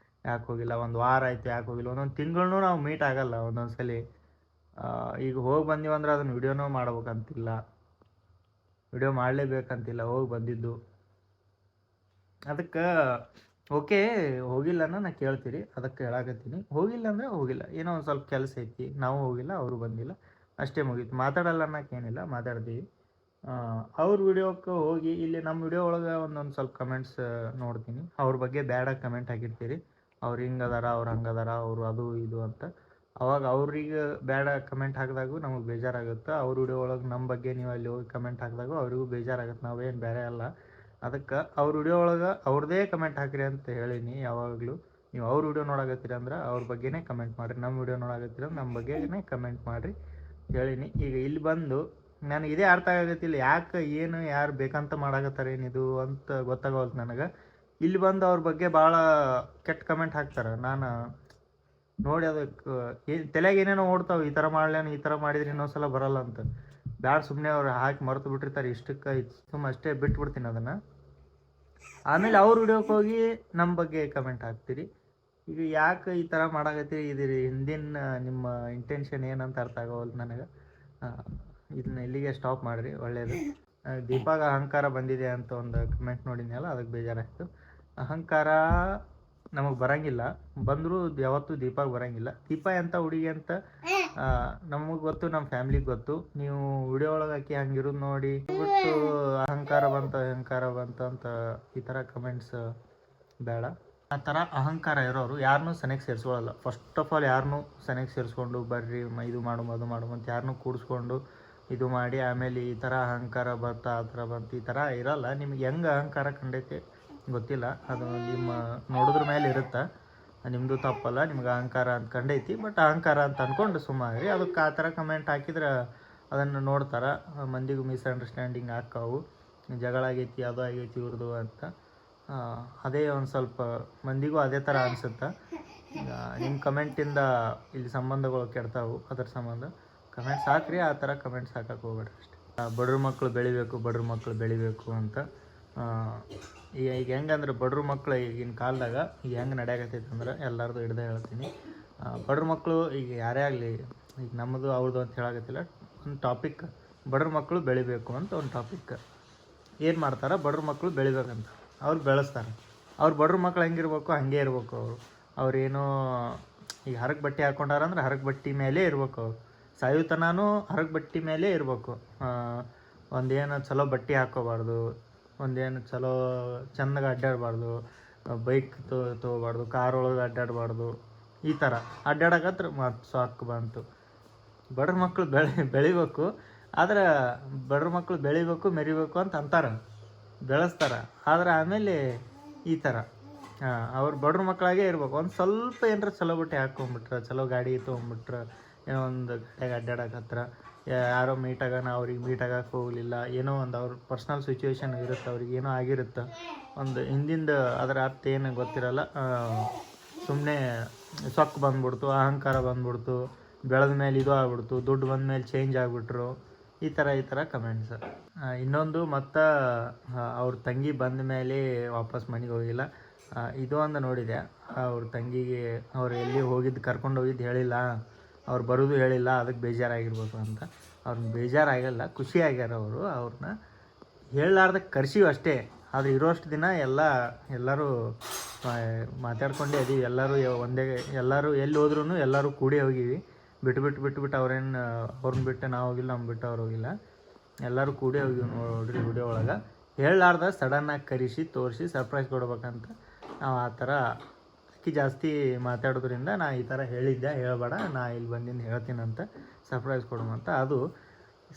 ಯಾಕೆ ಹೋಗಿಲ್ಲ, ಒಂದು ವಾರ ಆಯಿತು ಯಾಕೆ ಹೋಗಿಲ್ಲ, ಒಂದೊಂದು ತಿಂಗಳೂ ನಾವು ಮೀಟ್ ಆಗಲ್ಲ. ಒಂದೊಂದು ಸಲ ಈಗ ಹೋಗಿ ಬಂದೀವಂದ್ರೆ ಅದನ್ನು ವಿಡಿಯೋನೂ ಮಾಡ್ಬೇಕಂತಿಲ್ಲ, ವಿಡಿಯೋ ಮಾಡಲೇಬೇಕಂತಿಲ್ಲ. ಹೋಗಿ ಬಂದಿದ್ದು ಅದಕ್ಕೆ ಓಕೆ. ಹೋಗಿಲ್ಲನ ನಾ ಕೇಳ್ತೀರಿ, ಅದಕ್ಕೆ ಹೇಳಾಕತ್ತೀನಿ. ಹೋಗಿಲ್ಲ ಅಂದರೆ ಹೋಗಿಲ್ಲ, ಏನೋ ಒಂದು ಸ್ವಲ್ಪ ಕೆಲಸ ಐತಿ, ನಾವು ಹೋಗಿಲ್ಲ ಅವರು ಬಂದಿಲ್ಲ ಅಷ್ಟೇ, ಮುಗೀತು. ಮಾತಾಡಲ್ಲ ಅನ್ನೋಕ್ಕೇನಿಲ್ಲ, ಮಾತಾಡ್ತೀವಿ. ಅವ್ರ ವಿಡಿಯೋಕ್ಕೆ ಹೋಗಿ ಇಲ್ಲಿ ನಮ್ಮ ವಿಡಿಯೋ ಒಳಗೆ ಒಂದೊಂದು ಸ್ವಲ್ಪ ಕಮೆಂಟ್ಸ್ ನೋಡ್ತೀನಿ. ಅವ್ರ ಬಗ್ಗೆ ಬ್ಯಾಡಾಗಿ ಕಮೆಂಟ್ ಹಾಕಿರ್ತೀರಿ. ಅವ್ರು ಹಿಂಗದಾರ, ಅವ್ರು ಹಂಗದಾರ, ಅವರು ಅದು ಇದು ಅಂತ. ಅವಾಗ ಅವ್ರಿಗೆ ಬ್ಯಾಡ ಕಮೆಂಟ್ ಹಾಕಿದಾಗೂ ನಮಗೆ ಬೇಜಾರಾಗುತ್ತೆ. ಅವ್ರ ವಿಡಿಯೋ ಒಳಗೆ ನಮ್ಮ ಬಗ್ಗೆ ನೀವು ಅಲ್ಲಿ ಹೋಗಿ ಕಮೆಂಟ್ ಹಾಕಿದಾಗೂ ಅವ್ರಿಗೂ ಬೇಜಾರಾಗುತ್ತೆ. ನಾವೇನು ಬೇರೆ ಅಲ್ಲ. ಅದಕ್ಕೆ ಅವ್ರ ವಿಡಿಯೋ ಒಳಗೆ ಅವ್ರದ್ದೇ ಕಮೆಂಟ್ ಹಾಕಿರಿ ಅಂತ ಹೇಳೀನಿ ಯಾವಾಗಲೂ. ನೀವು ಅವ್ರ ವಿಡಿಯೋ ನೋಡಾಕತ್ತೀರಿ ಅಂದ್ರೆ ಅವ್ರ ಬಗ್ಗೆನೇ ಕಮೆಂಟ್ ಮಾಡಿರಿ, ನಮ್ಮ ವಿಡಿಯೋ ನೋಡಾಕತ್ತೀರ ನಮ್ಮ ಬಗ್ಗೆನೇ ಕಮೆಂಟ್ ಮಾಡಿರಿ ಹೇಳೀನಿ. ಈಗ ಇಲ್ಲಿ ಬಂದು ನನಗೆ ಇದೇ ಅರ್ಥ ಆಗತ್ತಿಲ್ಲ, ಯಾಕೆ ಏನು ಯಾರು ಬೇಕಂತ ಮಾಡಾಕತ್ತಾರೆ ಏನಿದು ಅಂತ ಗೊತ್ತಾಗೋಲ್ತು ನನಗೆ. ಇಲ್ಲಿ ಬಂದು ಅವ್ರ ಬಗ್ಗೆ ಭಾಳ ಕೆಟ್ಟ ಕಮೆಂಟ್ ಹಾಕ್ತಾರೆ. ನಾನು ನೋಡಿ ಅದಕ್ಕೆ ತಲೆಗೆ ಏನೇನೋ ಓಡ್ತಾವೆ, ಈ ಥರ ಮಾಡ್ಲೇನು, ಈ ಥರ ಮಾಡಿದ್ರೆ ಇನ್ನೊಂದ್ಸಲ ಬರಲ್ಲ ಅಂತ. ಬ್ಯಾಡ, ಸುಮ್ಮನೆ ಅವ್ರು ಹಾಕಿ ಮರೆತು ಬಿಟ್ಟಿರ್ತಾರೆ. ಇಷ್ಟಕ್ಕೆ ಸುಮ್ಮ ಅಷ್ಟೇ ಬಿಟ್ಬಿಡ್ತೀನಿ ಅದನ್ನು. ಆಮೇಲೆ ಅವ್ರ ವಿಡಿಯೋಕ್ಕೆ ಹೋಗಿ ನಮ್ಮ ಬಗ್ಗೆ ಕಮೆಂಟ್ ಹಾಕ್ತೀರಿ. ಈಗ ಯಾಕೆ ಈ ಥರ ಮಾಡಾಕತ್ತೀರಿ, ಇದಿರಿ ಹಿಂದಿನ ನಿಮ್ಮ ಇಂಟೆನ್ಷನ್ ಏನಂತ ಅರ್ಥ ಆಗೋವಲ್ದು ನನಗೆ. ಇದನ್ನ ಇಲ್ಲಿಗೆ ಸ್ಟಾಪ್ ಮಾಡಿರಿ, ಒಳ್ಳೆಯದು. ದೀಪಾಗ ಅಹಂಕಾರ ಬಂದಿದೆ ಅಂತ ಒಂದು ಕಮೆಂಟ್ ನೋಡಿದ್ನಲ್ಲ, ಅದಕ್ಕೆ ಬೇಜಾರಾಯಿತು. ಅಹಂಕಾರ ನಮಗೆ ಬರಂಗಿಲ್ಲ, ಬಂದರೂ ಯಾವತ್ತೂ ದೀಪಾಗ ಬರಂಗಿಲ್ಲ. ದೀಪ ಎಂಥ ಹುಡುಗಿ ಅಂತ ನಮಗೆ ಗೊತ್ತು, ನಮ್ಮ ಫ್ಯಾಮ್ಲಿಗೆ ಗೊತ್ತು. ನೀವು ವಿಡಿಯೋ ಒಳಗೆ ಹಾಕಿ ಹಂಗಿರೋದು ನೋಡಿ ಬಿಟ್ಟು ಅಹಂಕಾರ ಬಂತು ಅಂತ ಈ ಥರ ಕಮೆಂಟ್ಸ್ ಬೇಡ. ಆ ಥರ ಅಹಂಕಾರ ಇರೋರು ಯಾರನ್ನೂ ಸನಿಗೆ ಸೇರಿಸ್ಕೊಳ್ಳಲ್ಲ. ಫಸ್ಟ್ ಆಫ್ ಆಲ್ ಯಾರನ್ನೂ ಸನಿಗೆ ಸೇರಿಸ್ಕೊಂಡು ಬರ್ರಿ ಇದು ಮಾಡು ಅದು ಮಾಡು ಅಂತ ಯಾರನ್ನೂ ಕೂಡಿಸ್ಕೊಂಡು ಇದು ಮಾಡಿ ಆಮೇಲೆ ಈ ಥರ ಅಹಂಕಾರ ಬರ್ತಾ ಆ ಥರ ಬಂತು ಈ ಥರ ಇರಲ್ಲ. ನಿಮ್ಗೆ ಹೆಂಗೆ ಅಹಂಕಾರ ಕಂಡೈತೆ ಗೊತ್ತಿಲ್ಲ, ಅದು ನಿಮ್ಮ ನೋಡೋದ್ರ ಮೇಲೆ ಇರುತ್ತೆ. ನಿಮ್ಮದು ತಪ್ಪಲ್ಲ, ನಿಮ್ಗೆ ಅಹಂಕಾರ ಅಂತ ಕಂಡೈತಿ, ಬಟ್ ಅಹಂಕಾರ ಅಂತ ಅಂದ್ಕೊಂಡು ಸುಮ್ಮನೆ ಅದಕ್ಕೆ ಆ ಥರ ಕಮೆಂಟ್ ಹಾಕಿದ್ರೆ ಅದನ್ನು ನೋಡ್ತಾರೆ. ಮಂದಿಗೂ ಮಿಸ್ಅಂಡರ್ಸ್ಟ್ಯಾಂಡಿಂಗ್ ಹಾಕಾವು, ಜಗಳ ಆಗೈತಿ ಅದು ಆಗೈತಿ ಇವ್ರದ್ದು ಅಂತ. ಅದೇ ಒಂದು ಸ್ವಲ್ಪ ಮಂದಿಗೂ ಅದೇ ಥರ ಅನಿಸುತ್ತೆ. ನಿಮ್ಮ ಕಮೆಂಟಿಂದ ಇಲ್ಲಿ ಸಂಬಂಧಗಳು ಕೆಡ್ತಾವು, ಅದರ ಸಂಬಂಧ ಕಮೆಂಟ್ಸ್ ಹಾಕ್ರಿ. ಆ ಥರ ಕಮೆಂಟ್ಸ್ ಹಾಕಕ್ಕೆ ಹೋಗ್ಬೇಡ್ರಿ ಅಷ್ಟೇ. ಬಡ್ರ ಮಕ್ಕಳು ಬೆಳಿಬೇಕು ಅಂತ. ಈಗ ಹೆಂಗಂದ್ರೆ ಬಡ್ರ ಮಕ್ಕಳು ಈಗಿನ ಕಾಲದಾಗ ಈಗ ಹೆಂಗೆ ನಡೆಯಾಕತ್ತೈತೆ ಅಂದ್ರೆ ಎಲ್ಲರದು ಹಿಡ್ದು ಹೇಳ್ತೀನಿ. ಬಡ್ರ ಮಕ್ಕಳು ಈಗ ಯಾರೇ ಆಗಲಿ, ಈಗ ನಮ್ಮದು ಅವ್ರದ್ದು ಅಂತ ಹೇಳಾಕತ್ತಿಲ್ಲ, ಒಂದು ಟಾಪಿಕ್ ಬಡ್ರ ಮಕ್ಕಳು ಬೆಳಿಬೇಕು ಅಂತ ಒಂದು ಟಾಪಿಕ್. ಏನು ಮಾಡ್ತಾರೆ, ಬಡ್ರ ಮಕ್ಕಳು ಬೆಳಿಬೇಕಂತ ಅವ್ರು ಬೆಳೆಸ್ತಾರೆ. ಅವ್ರು ಬಡ್ರ ಮಕ್ಳು ಹೆಂಗಿರ್ಬೇಕು ಹಂಗೆ ಇರ್ಬೇಕು. ಅವ್ರೇನೋ ಈಗ ಹರಗೆ ಬಟ್ಟೆ ಹಾಕ್ಕೊಂಡಾರಂದ್ರೆ ಹರಗೆ ಬಟ್ಟೆ ಮೇಲೇ ಇರ್ಬೇಕು. ಅವ್ರು ಸಾಯುತನೂ ಹರಗೆ ಬಟ್ಟೆ ಮೇಲೇ ಇರಬೇಕು. ಒಂದೇನು ಚಲೋ ಬಟ್ಟೆ ಹಾಕ್ಕೋಬಾರ್ದು, ಒಂದೇನು ಚಲೋ ಚೆಂದಾಗಿ ಅಡ್ಡಾಡಬಾರ್ದು, ಬೈಕ್ ತೊಗೋಬಾರ್ದು, ಕಾರ್ ಒಳಗೆ ಅಡ್ಡಾಡಬಾರ್ದು. ಈ ಥರ ಅಡ್ಡಾಡಕತ್ರ ಮತ್ತು ಸಾಕು ಬಂತು. ಬಡ್ರ ಮಕ್ಕಳು ಬೆಳಿಬೇಕು. ಆದ್ರೆ ಬಡ್ರ ಮಕ್ಕಳು ಬೆಳಿಬೇಕು ಮೆರಿಬೇಕು ಅಂತ ಅಂತಾರೆ, ಬೆಳೆಸ್ತಾರೆ. ಆದ್ರೆ ಆಮೇಲೆ ಈ ಥರ ಅವ್ರು ಬಡ್ರ ಮಕ್ಕಳಾಗೇ ಇರ್ಬೇಕು. ಒಂದು ಸ್ವಲ್ಪ ಏನಾರ ಚಲೋ ಬಟ್ಟೆ ಹಾಕ್ಕೊಂಬಿಟ್ರೆ, ಚಲೋ ಗಾಡಿ ತೊಗೊಂಬಿಟ್ರೆ, ಏನೋ ಒಂದು ಗಾಡಿಯಾಗ ಅಡ್ಡಾಡಕತ್ರ ಯಾರೋ ಅವ್ರಿಗೆ ಮೀಟ್ ಆಗಕ್ಕೆ ಹೋಗಲಿಲ್ಲ, ಏನೋ ಒಂದು ಅವ್ರ ಪರ್ಸ್ನಲ್ ಸಿಚುವೇಶನ್ ಇರುತ್ತೆ, ಅವ್ರಿಗೆ ಏನೋ ಆಗಿರುತ್ತೆ, ಒಂದು ಹಿಂದಿಂದ ಅದರ ಅರ್ಥ ಏನು ಗೊತ್ತಿರಲ್ಲ. ಸುಮ್ಮನೆ ಸೊಕ್ಕು ಬಂದ್ಬಿಡ್ತು, ಅಹಂಕಾರ ಬಂದ್ಬಿಡ್ತು, ಬೆಳೆದ ಮೇಲೆ ಇದು ಆಗ್ಬಿಡ್ತು, ದುಡ್ಡು ಬಂದ ಮೇಲೆ ಚೇಂಜ್ ಆಗಿಬಿಟ್ರು. ಈ ಥರ ಕಮೆಂಟ್ಸ್. ಇನ್ನೊಂದು ಮತ್ತು ಅವ್ರ ತಂಗಿ ಬಂದ ಮೇಲೆ ವಾಪಸ್ ಮನೆಗೆ ಹೋಗಿಲ್ಲ. ಇದು ಒಂದು ನೋಡಿದೆ, ಅವ್ರ ತಂಗಿಗೆ ಅವ್ರು ಎಲ್ಲಿ ಹೋಗಿದ್ದು ಕರ್ಕೊಂಡು ಹೋಗಿದ್ದು ಹೇಳಿಲ್ಲ, ಅವ್ರು ಬರೋದು ಹೇಳಿಲ್ಲ, ಅದಕ್ಕೆ ಬೇಜಾರಾಗಿರ್ಬೇಕು ಅಂತ. ಅವ್ರನ್ನ ಬೇಜಾರಾಗಲ್ಲ, ಖುಷಿ ಆಗ್ಯಾರ ಅವರು. ಅವ್ರನ್ನ ಹೇಳಲಾರ್ದಕ್ಕೆ ಕರ್ಸೀವಿ ಅಷ್ಟೇ. ಆದರೆ ಇರೋಷ್ಟು ದಿನ ಎಲ್ಲರೂ ಮಾತಾಡ್ಕೊಂಡೇ ಅದೀವಿ. ಎಲ್ಲರೂ ಎಲ್ಲಿ ಹೋದ್ರೂ ಎಲ್ಲರೂ ಕೂಡಿ ಹೋಗೀವಿ. ಬಿಟ್ಟು ಅವ್ರನ್ನ ಬಿಟ್ಟು ನಾವು ಹೋಗಿಲ್ಲ, ನಮ್ಮ ಬಿಟ್ಟು ಅವ್ರು ಹೋಗಿಲ್ಲ, ಎಲ್ಲರೂ ಕೂಡಿ ಹೋಗಿ ನೋಡ್ರಿ ವಿಡಿಯೋ ಒಳಗೆ. ಹೇಳಲಾರ್ದ ಸಡನ್ನಾಗಿ ಕರೆಸಿ ತೋರಿಸಿ ಸರ್ಪ್ರೈಸ್ ಕೊಡ್ಬೇಕಂತ ನಾವು ಆ ಥರ ಜಾಸ್ತಿ ಮಾತಾಡೋದ್ರಿಂದ ನಾ ಈ ಥರ ಹೇಳಿದ್ದೆ, ಹೇಳಬೇಡ ನಾ ಇಲ್ಲಿ ಬಂದಿದ್ದು ಹೇಳ್ತೀನಂತ, ಸರ್ಪ್ರೈಸ್ ಕೊಡುವಂತ. ಅದು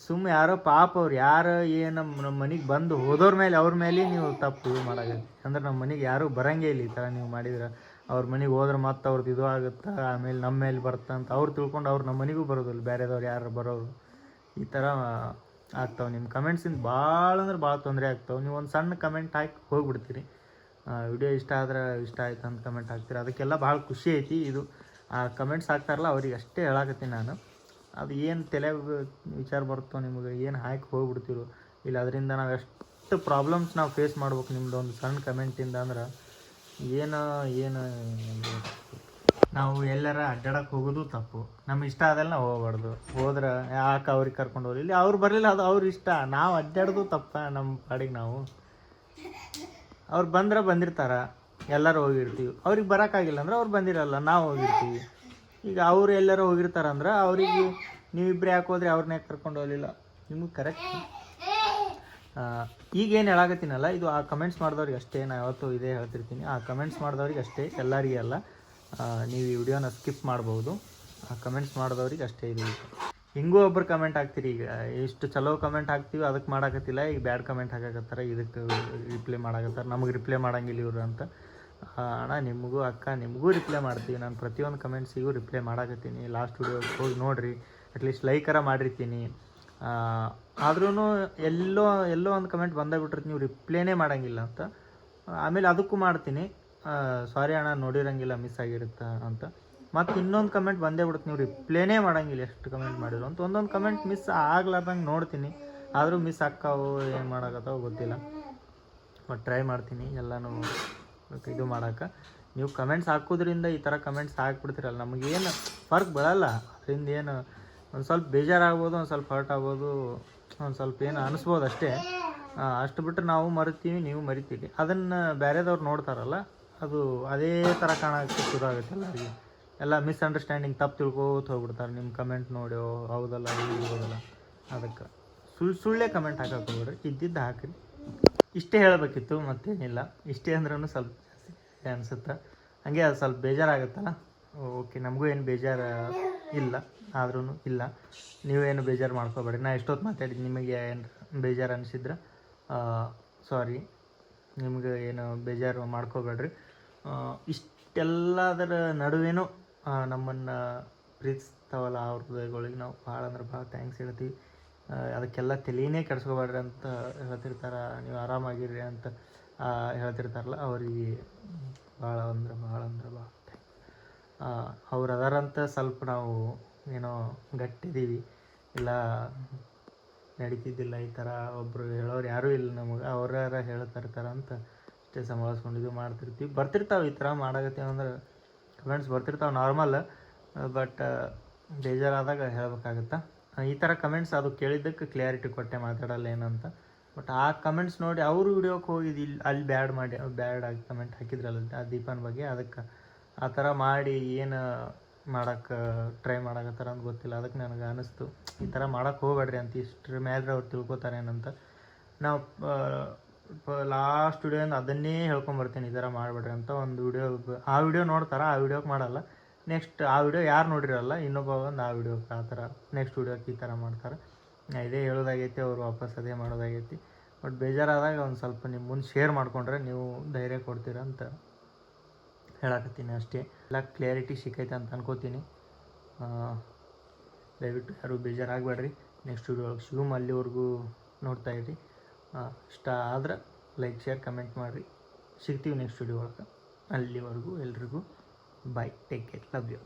ಸುಮ್ಮನೆ ಯಾರೋ ಪಾಪ ಅವ್ರು ಯಾರು ನಮ್ಮ ಮನೆಗೆ ಬಂದು ಹೋದವ್ರ ಮೇಲೆ ಅವ್ರ ಮೇಲೆ ನೀವು ತಪ್ಪು ಮಾಡೋದು. ಅಂದ್ರೆ ನಮ್ಮ ಮನೆಗೆ ಯಾರೂ ಬರೋಂಗೇ ಇಲ್ಲ ಈ ಥರ ನೀವು ಮಾಡಿದ್ರೆ. ಅವ್ರ ಮನೆಗೆ ಹೋದ್ರೆ ಮತ್ತೆ ಅವ್ರದ್ದು ಇದು ಆಗುತ್ತೆ, ಆಮೇಲೆ ನಮ್ಮ ಮೇಲೆ ಬರುತ್ತೆ ಅಂತ ಅವ್ರು ತಿಳ್ಕೊಂಡು ಅವ್ರು ನಮ್ಮ ಮನೆಗೂ ಬರೋದಿಲ್ಲ, ಬೇರೆದವ್ರು ಯಾರು ಬರೋರು. ಈ ಥರ ಆಗ್ತಾವೆ. ನಿಮ್ಮ ಕಮೆಂಟ್ಸಿಂದ ಭಾಳ ಅಂದ್ರೆ ಭಾಳ ತೊಂದರೆ ಆಗ್ತಾವೆ. ನೀವು ಒಂದು ಸಣ್ಣ ಕಮೆಂಟ್ ಹಾಕಿ ಹೋಗ್ಬಿಡ್ತೀರಿ, ವಿಡಿಯೋ ಇಷ್ಟ ಆಯ್ತು ಅಂತ ಕಮೆಂಟ್ ಹಾಕ್ತೀರಿ. ಅದಕ್ಕೆಲ್ಲ ಭಾಳ ಖುಷಿ ಐತಿ. ಇದು ಆ ಕಮೆಂಟ್ಸ್ ಹಾಕ್ತಾರಲ್ಲ ಅವ್ರಿಗೆ ಅಷ್ಟೇ ಹೇಳಾಕತ್ತೀನಿ ನಾನು. ಅದು ಏನು ತಲೆ ವಿಚಾರ ಬರುತ್ತೋ ನಿಮಗೆ, ಏನು ಹಾಕಿ ಹೋಗ್ಬಿಡ್ತೀರೋ ಇಲ್ಲ, ಅದರಿಂದ ನಾವು ಎಷ್ಟು ಪ್ರಾಬ್ಲಮ್ಸ್ ನಾವು ಫೇಸ್ ಮಾಡ್ಬೇಕು ನಿಮ್ಮದು ಒಂದು ಸಣ್ಣ ಕಮೆಂಟಿಂದ. ಅಂದ್ರೆ ಏನು ನಾವು ಎಲ್ಲರ ಅಡ್ಡಾಡಕ್ಕೆ ಹೋಗೋದು ತಪ್ಪು. ನಮ್ಮ ಇಷ್ಟ ಆದಲ್ಲ ನಾವು ಹೋಗ್ಬಾರ್ದು. ಹೋದ್ರೆ ಯಾಕೆ ಅವ್ರಿಗೆ ಕರ್ಕೊಂಡು ಹೋಗಲಿ, ಇಲ್ಲಿ ಅವ್ರು ಬರಲಿಲ್ಲ, ಅದು ಅವ್ರ ಇಷ್ಟ. ನಾವು ಅಡ್ಡಾಡೋದು ತಪ್ಪ ನಮ್ಮ ಪಾಡಿಗೆ ನಾವು. ಅವ್ರು ಬಂದಿರ್ತಾರೆ, ಎಲ್ಲರೂ ಹೋಗಿರ್ತೀವಿ. ಅವ್ರಿಗೆ ಬರೋಕ್ಕಾಗಿಲ್ಲ ಅಂದ್ರೆ ಅವ್ರು ಬಂದಿರಲ್ಲ, ನಾವು ಹೋಗಿರ್ತೀವಿ. ಈಗ ಅವ್ರು ಎಲ್ಲರೂ ಹೋಗಿರ್ತಾರಂದ್ರೆ ಅವ್ರಿಗೆ ನೀವಿಬ್ಬರು ಯಾಕೆ ಹೋದ್ರೆ ಅವ್ರನ್ನ ಯಾಕೆ ಕರ್ಕೊಂಡು ಹೋಗಲಿಲ್ಲ, ನಿಮಗೆ ಕರೆಕ್ಟ್. ಈಗೇನು ಹೇಳಾಕತ್ತೀನಲ್ಲ, ಇದು ಆ ಕಮೆಂಟ್ಸ್ ಮಾಡಿದವ್ರಿಗೆ ಅಷ್ಟೇ. ನಾನು ಯಾವತ್ತೂ ಇದೇ ಹೇಳ್ತಿರ್ತೀನಿ, ಆ ಕಮೆಂಟ್ಸ್ ಮಾಡಿದವ್ರಿಗೆ ಅಷ್ಟೇ, ಎಲ್ಲರಿಗೆ ಅಲ್ಲ. ನೀವು ಈ ವಿಡಿಯೋನ ಸ್ಕಿಪ್ ಮಾಡ್ಬೋದು. ಆ ಕಮೆಂಟ್ಸ್ ಮಾಡಿದವ್ರಿಗೆ ಅಷ್ಟೇ ಇದು. ಹಿಂಗೂ ಒಬ್ಬರು ಕಮೆಂಟ್ ಹಾಕ್ತೀರಿ. ಈಗ ಎಷ್ಟು ಚಲೋ ಕಮೆಂಟ್ ಹಾಕ್ತೀವಿ ಅದಕ್ಕೆ ಮಾಡಾಕತ್ತಿಲ್ಲ, ಈಗ ಬ್ಯಾಡ್ ಕಮೆಂಟ್ ಹಾಕಾಕತ್ತಾರೆ, ಇದಕ್ಕೆ ರಿಪ್ಲೈ ಮಾಡಾಕತ್ತಾರೆ, ನಮಗೆ ರಿಪ್ಲೈ ಮಾಡಂಗಿಲ್ಲ ಇವರು ಅಂತ. ಅಣ್ಣ ನಿಮಗೂ ಅಕ್ಕ ನಿಮಗೂ ರಿಪ್ಲೈ ಮಾಡ್ತೀವಿ. ನಾನು ಪ್ರತಿಯೊಂದು ಕಮೆಂಟ್ಸಿಗೂ ರಿಪ್ಲೈ ಮಾಡಾಕತ್ತೀನಿ. ಲಾಸ್ಟ್ ವಿಡಿಯೋ ಹೋಗಿ ನೋಡಿರಿ, ಅಟ್ಲೀಸ್ಟ್ ಲೈಕರ ಮಾಡಿರ್ತೀನಿ. ಆದ್ರೂ ಎಲ್ಲೋ ಒಂದು ಕಮೆಂಟ್ ಬಂದಾಗ್ಬಿಟ್ರೆ ನೀವು ರಿಪ್ಲೈನೇ ಮಾಡೋಂಗಿಲ್ಲ ಅಂತ. ಆಮೇಲೆ ಅದಕ್ಕೂ ಮಾಡ್ತೀನಿ, ಸಾರಿ ಅಣ್ಣ ನೋಡಿರಂಗಿಲ್ಲ, ಮಿಸ್ ಆಗಿರುತ್ತೆ ಅಂತ. ಮತ್ತು ಇನ್ನೊಂದು ಕಮೆಂಟ್ ಬಂದೇ ಬಿಡುತ್ತೆ, ನೀವು ರಿಪ್ಲೈನೇ ಮಾಡೋಂಗಿಲ್ಲ ಎಷ್ಟು ಕಮೆಂಟ್ ಮಾಡಿರೋ ಅಂತ. ಒಂದೊಂದು ಕಮೆಂಟ್ ಮಿಸ್ ಆಗ್ಲಾರ್ದಂಗೆ ನೋಡ್ತೀನಿ, ಆದರೂ ಮಿಸ್ ಆಕ್ಕಾವು, ಏನು ಮಾಡೋಕತ್ತಾವ ಗೊತ್ತಿಲ್ಲ. ಬಟ್ ಟ್ರೈ ಮಾಡ್ತೀನಿ ಎಲ್ಲನೂ ಇದು ಮಾಡೋಕೆ. ನೀವು ಕಮೆಂಟ್ಸ್ ಹಾಕೋದ್ರಿಂದ ಈ ಥರ ಕಮೆಂಟ್ಸ್ ಹಾಕ್ಬಿಡ್ತೀರಲ್ಲ, ನಮಗೇನು ಫರ್ಕ್ ಬೀಳಲ್ಲ. ಅದರಿಂದ ಏನು ಒಂದು ಸ್ವಲ್ಪ ಬೇಜಾರಾಗ್ಬೋದು, ಒಂದು ಸ್ವಲ್ಪ ಹರ್ಟ್ ಆಗ್ಬೋದು, ಒಂದು ಸ್ವಲ್ಪ ಏನು ಅನಿಸ್ಬೋದು ಅಷ್ಟೇ. ಅಷ್ಟು ಬಿಟ್ಟರೆ ನಾವು ಮರಿತೀವಿ, ನೀವು ಮರಿತೀರಿ. ಅದನ್ನು ಬೇರೆದವ್ರು ನೋಡ್ತಾರಲ್ಲ, ಅದು ಅದೇ ಥರ ಕಾಣೋಕ್ಕೆ ಶುರು ಆಗುತ್ತೆ ಎಲ್ಲರಿಗೆ. ಎಲ್ಲ ಮಿಸ್ಅಂಡರ್ಸ್ಟ್ಯಾಂಡಿಂಗ್, ತಪ್ಪು ತಿಳ್ಕೋತ ಹೋಗ್ಬಿಡ್ತಾರೆ ನಿಮ್ಮ ಕಮೆಂಟ್ ನೋಡಿ. ಹೌದಲ್ಲ ಇರ್ಬೋದಲ್ಲ, ಅದಕ್ಕೆ ಸುಳ್ಳೇ ಕಮೆಂಟ್ ಹಾಕಕ್ಕೆ ಹೋಗ್ರಿ, ಇದ್ದಿದ್ದು ಹಾಕಿರಿ. ಇಷ್ಟೇ ಹೇಳಬೇಕಿತ್ತು, ಮತ್ತೇನಿಲ್ಲ. ಇಷ್ಟೇ ಅಂದ್ರೂ ಸ್ವಲ್ಪ ಜಾಸ್ತಿ. ಅಷ್ಟೇ ಅನಿಸುತ್ತೆ. ಹಂಗೆ ಅದು ಸ್ವಲ್ಪ ಬೇಜಾರಾಗುತ್ತಲ್ಲ. ಓಕೆ, ನಮಗೂ ಏನು ಬೇಜಾರು ಇಲ್ಲ, ಆದ್ರೂ ಇಲ್ಲ, ನೀವೇನು ಬೇಜಾರು ಮಾಡ್ಕೋಬೇಡಿ. ನಾ ಎಷ್ಟೊತ್ತು ಮಾತಾಡಿದ್ದು ನಿಮಗೆ ಏನು ಬೇಜಾರು ಅನಿಸಿದ್ರೆ ಸಾರಿ, ನಿಮ್ಗೆ ಏನು ಬೇಜಾರು ಮಾಡ್ಕೋಬೇಡ್ರಿ. ಇಷ್ಟೆಲ್ಲದರ ನಡುವೆನೂ ನಮ್ಮನ್ನು ಪ್ರೀತಿಸ್ತಾವಲ್ಲ ಅವ್ರ ಹೃದಯಗಳಿಗೆ ನಾವು ಭಾಳ ಅಂದ್ರೆ ಭಾಳ ಥ್ಯಾಂಕ್ಸ್ ಹೇಳ್ತೀವಿ. ಅದಕ್ಕೆಲ್ಲ ತಲೆಯೇ ಕೆಡಿಸ್ಕೋಬೇಡ್ರಿ ಅಂತ ಹೇಳ್ತಿರ್ತಾರೆ, ನೀವು ಆರಾಮಾಗಿರ್ರಿ ಅಂತ ಹೇಳ್ತಿರ್ತಾರಲ್ಲ, ಅವರಿಗೆ ಭಾಳ ಅಂದ್ರೆ ಭಾಳ ಅವ್ರು ಅದಾರಂತ ಸ್ವಲ್ಪ ನಾವು ಏನೋ ಗಟ್ಟಿದ್ದೀವಿ, ಇಲ್ಲ ನಡೀತಿದ್ದಿಲ್ಲ ಈ ಥರ ಒಬ್ಬರು ಹೇಳೋರು ಯಾರೂ ಇಲ್ಲ ನಮಗೆ, ಅವ್ರಾರ ಹೇಳ್ತಾ ಇರ್ತಾರೆ ಅಂತ ಅಷ್ಟೇ ಸಂಭಾಳಿಸ್ಕೊಂಡಿದ್ದು ಮಾಡ್ತಿರ್ತೀವಿ. ಬರ್ತಿರ್ತಾವೆ ಈ ಥರ ಮಾಡಾಕತ್ತೀವಿ ಅಂದ್ರೆ ಕಮೆಂಟ್ಸ್ ಬರ್ತಿರ್ತಾವೆ ನಾರ್ಮಲ್, ಬಟ್ ಬೇಜಾರಾದಾಗ ಹೇಳ್ಬೇಕಾಗತ್ತಾ. ಈ ಥರ ಕಮೆಂಟ್ಸ್ ಅದು ಕೇಳಿದ್ದಕ್ಕೆ ಕ್ಲಿಯಾರಿಟಿ ಕೊಟ್ಟೆ ಮಾತಾಡಲ್ಲ ಏನಂತ. ಬಟ್ ಆ ಕಮೆಂಟ್ಸ್ ನೋಡಿ ಅವರು ವಿಡಿಯೋಕ್ಕೆ ಹೋಗಿದ್ದು ಇಲ್ಲಿ ಅಲ್ಲಿ ಬ್ಯಾಡ್ ಆಗಿ ಕಮೆಂಟ್ ಹಾಕಿದ್ರಲ್ಲ ಆ ದೀಪನ ಬಗ್ಗೆ, ಅದಕ್ಕೆ ಆ ಥರ ಮಾಡಿ ಏನು ಮಾಡೋಕ್ಕೆ ಟ್ರೈ ಮಾಡಕತ್ತಾರ ಅಂತ ಗೊತ್ತಿಲ್ಲ. ಅದಕ್ಕೆ ನನಗೆ ಅನ್ನಿಸ್ತು ಈ ಥರ ಮಾಡೋಕ್ಕೆ ಹೋಗ್ಬೇಡ್ರಿ ಅಂತ, ಇಷ್ಟರ ಮೇಲೆ ಅವ್ರು ತಿಳ್ಕೊತಾರೇನಂತ. ನಾವು ಲಾಸ್ಟ್ ವಿಡಿಯೋಯಿಂದ ಅದನ್ನೇ ಹೇಳ್ಕೊಂಬರ್ತೀನಿ, ಈ ಥರ ಮಾಡಬೇಡ್ರಿ ಅಂತ. ಒಂದು ವಿಡಿಯೋ ಆ ವಿಡಿಯೋ ನೋಡ್ತಾರೆ, ಆ ವಿಡಿಯೋಕ್ಕೆ ಮಾಡಲ್ಲ. ನೆಕ್ಸ್ಟ್ ಆ ವಿಡಿಯೋ ಯಾರು ನೋಡಿರಲ್ಲ ಇನ್ನೊಬ್ಬ ಒಂದು ಆ ವಿಡಿಯೋಕ್ಕೆ ಆ ಥರ ನೆಕ್ಸ್ಟ್ ವಿಡಿಯೋಕ್ಕೆ ಈ ಥರ ಮಾಡ್ತಾರೆ. ಇದೇ ಹೇಳೋದಾಗೈತಿ, ಅವರು ವಾಪಸ್ ಅದೇ ಮಾಡೋದಾಗೈತಿ. ಬಟ್ ಬೇಜಾರಾದಾಗ ಒಂದು ಸ್ವಲ್ಪ ನಿಮ್ಮ ಮುಂದೆ ಶೇರ್ ಮಾಡಿಕೊಂಡ್ರೆ ನೀವು ಧೈರ್ಯ ಕೊಡ್ತೀರ ಅಂತ ಹೇಳಕತ್ತೀನಿ ಅಷ್ಟೇ. ಎಲ್ಲ ಕ್ಲಿಯರಿಟಿ ಸಿಕ್ಕೈತೆ ಅಂತ ಅನ್ಕೋತೀನಿ. ದಯವಿಟ್ಟು ಯಾರು ಬೇಜಾರಾಗಬೇಡ್ರಿ. ನೆಕ್ಸ್ಟ್ ವಿಡಿಯೋ ಒಳಗೆ ಶಿವಮ್ ಅಲ್ಲಿವರೆಗೂ ನೋಡ್ತಾಯಿರಿ. ಇಷ್ಟ ಆದ್ರೆ ಲೈಕ್ ಶೇರ್ ಕಮೆಂಟ್ ಮಾಡಿರಿ. ಸಿಗ್ತೀವಿ ನೆಕ್ಸ್ಟ್ ವಿಡಿಯೋ ಒಳಗೆ. ಅಲ್ಲಿವರೆಗೂ ಎಲ್ರಿಗೂ ಬಾಯ್, ಟೇಕ್ ಕೇರ್, ಲವ್ ಯು.